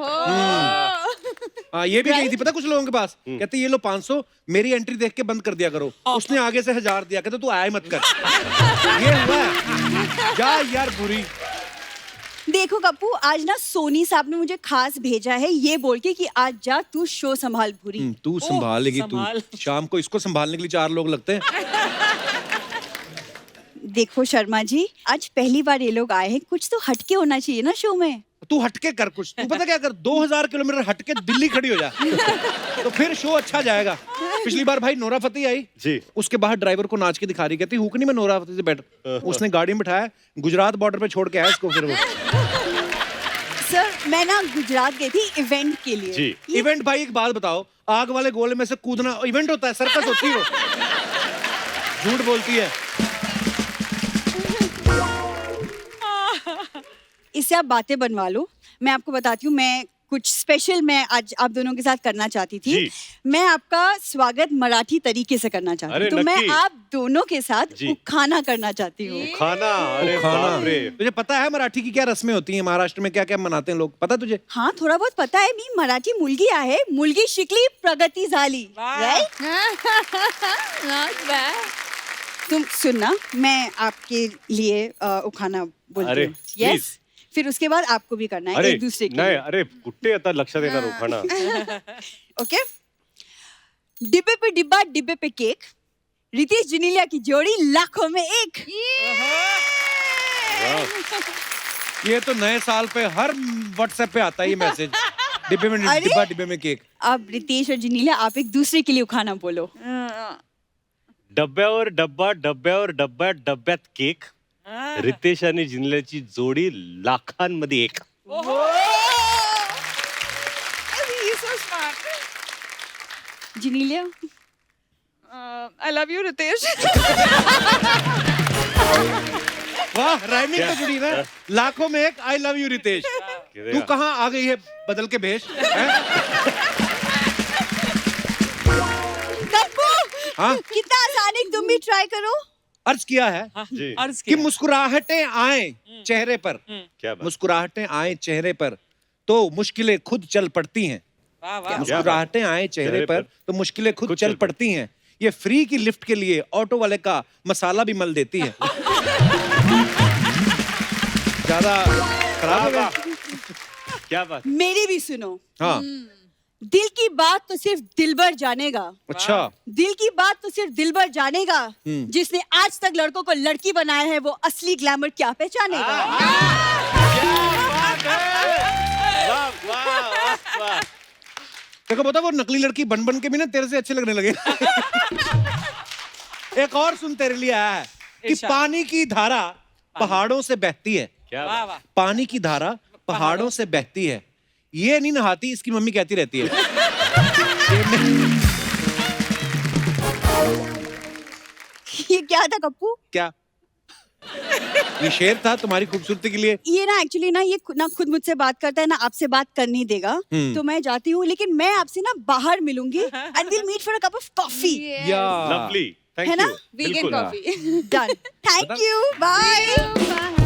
हाँ, ये भी गई थी पता कुछ लोगों के पास, कहते ये लो 500, मेरी एंट्री देख के बंद कर दिया करो। उसने आगे से 1000 दिया, कहते तू आया ही मत कर। ये हुआ है। जा यार बुरी। देखो कप्पू, आज ना सोनी साहब ने मुझे खास भेजा है ये बोल के कि आज जा तू शो संभाल भूरी। तू संभालेगी संभाल। तू। शाम को इसको संभालने के लिए 4 लोग लगते हैं। देखो शर्मा जी, आज पहली बार ये लोग आए हैं, कुछ तो हटके होना चाहिए ना शो में। तू हटके कर कुछ। तू पता क्या कर, 2000 किलोमीटर हटके दिल्ली खड़ी हो जा, तो फिर शो अच्छा जाएगा। पिछली बार भाई नोरा फतेही आई जी। उसके बाहर ड्राइवर को नाच के दिखा रही, कहती हुक नहीं मैं नोरा फतेही से बैठ। उसने गाड़ी में बिठाया, गुजरात बॉर्डर पे छोड़ के आया इसको। फिर वो सर, मैं ना गुजरात गई थी इवेंट के लिए। जी। इवेंट भाई एक बात बताओ, आग वाले गोले में से कूदना इवेंट होता है? सर्कस होती है वो? झूठ बोलती है। इससे आप बातें बनवा लो। मैं आपको बताती हूँ, मैं कुछ स्पेशल मैं आज आप दोनों के साथ करना चाहती थी। जी। मैं आपका स्वागत मराठी तरीके से करना चाहती अरे हूँ। तो मैं नक्की। आप दोनों के साथ जी। खाना करना चाहती हूँ। खाना, अरे खाना। बाप रे। तुझे पता है मराठी की क्या रस्में होती हैं, महाराष्ट्र में क्या क्या मनाते हैं लोग, पता तुझे? हाँ, थोड़ा बहुत पता है। मी मराठी मुलगी आहे, मुलगी शिकली प्रगती झाली। वाह। राइट? Not bad. तुम सुनना, मैं आपके लिए उखाना बोलती अरे, हूँ। please. यस, फिर उसके बाद आपको भी करना है अरे एक दूसरे के नाही, लिए। अरे कुठे आता लक्षात येणार उखाणा। ओके, डिब्बे पे डिब्बा, डिब्बे पे केक, रितेश जिनेलिया की जोड़ी लाखों में एक। ये तो नए साल पे हर व्हाट्सएप पे आता है ये मैसेज। डिब्बे में अरे? डिब्बा, डिब्बे में केक। अब रितेश और जिनेलिया आप एक दूसरे के लिए उखाना बोलो। डब्यावर डब्बा, डब्यावर डब्बा, डब्यात केक, रितेश आणि जिनेलियाची जोडी लाखांमध्ये एक। Genelia, I love you, Ritesh. वाह, राइमिंग तो जुड़ी ना। लाखों में एक, आई लव यू रितेश। तू कहाँ आ गई है बदल के भेष? हाँ? कितना आसान है, तुम भी ट्राई करो। अर्ज किया है जी। अर्ज कि किया। मुस्कुराहटें आए चेहरे पर, क्या बात। मुस्कुराहटें आए चेहरे पर तो मुश्किलें खुद चल पड़ती हैं। वाह वाह। मुस्कुराहटें आए चेहरे पर तो मुश्किलें खुद चल पड़ती हैं। ये फ्री की लिफ्ट के लिए ऑटो वाले का मसाला भी मल देती है। ज्यादा खराब हो गया। क्या बात। मेरी भी सुनो। हाँ दिल की बात तो सिर्फ दिलबर जानेगा। अच्छा। दिल की बात तो सिर्फ दिलबर जानेगा। जिसने आज तक लड़कों को लड़की बनाया है वो असली ग्लैमर क्या पहचानेगा। देखो पता वो नकली लड़की बन बन के भी ना तेरे से अच्छे लगने लगे। एक और सुन तेरे लिए आया है कि पानी की धारा पहाड़ों से बहती है। क्या वाह वाह। पानी की धारा पहाड़ों से बहती है, ये नहीं नहाती, इसकी मम्मी कहती रहती है। ये क्या था कप्पू? क्या ये शेर था तुम्हारी खूबसूरती के लिए? ये ना एक्चुअली ना ये ना खुद मुझसे बात करता है ना आपसे बात करने देगा। तो मैं जाती हूँ, लेकिन मैं आपसे ना बाहर मिलूंगी and will meet for a cup of coffee. Lovely, thank है ना? You. Vegan coffee. Done. Thank you, bye.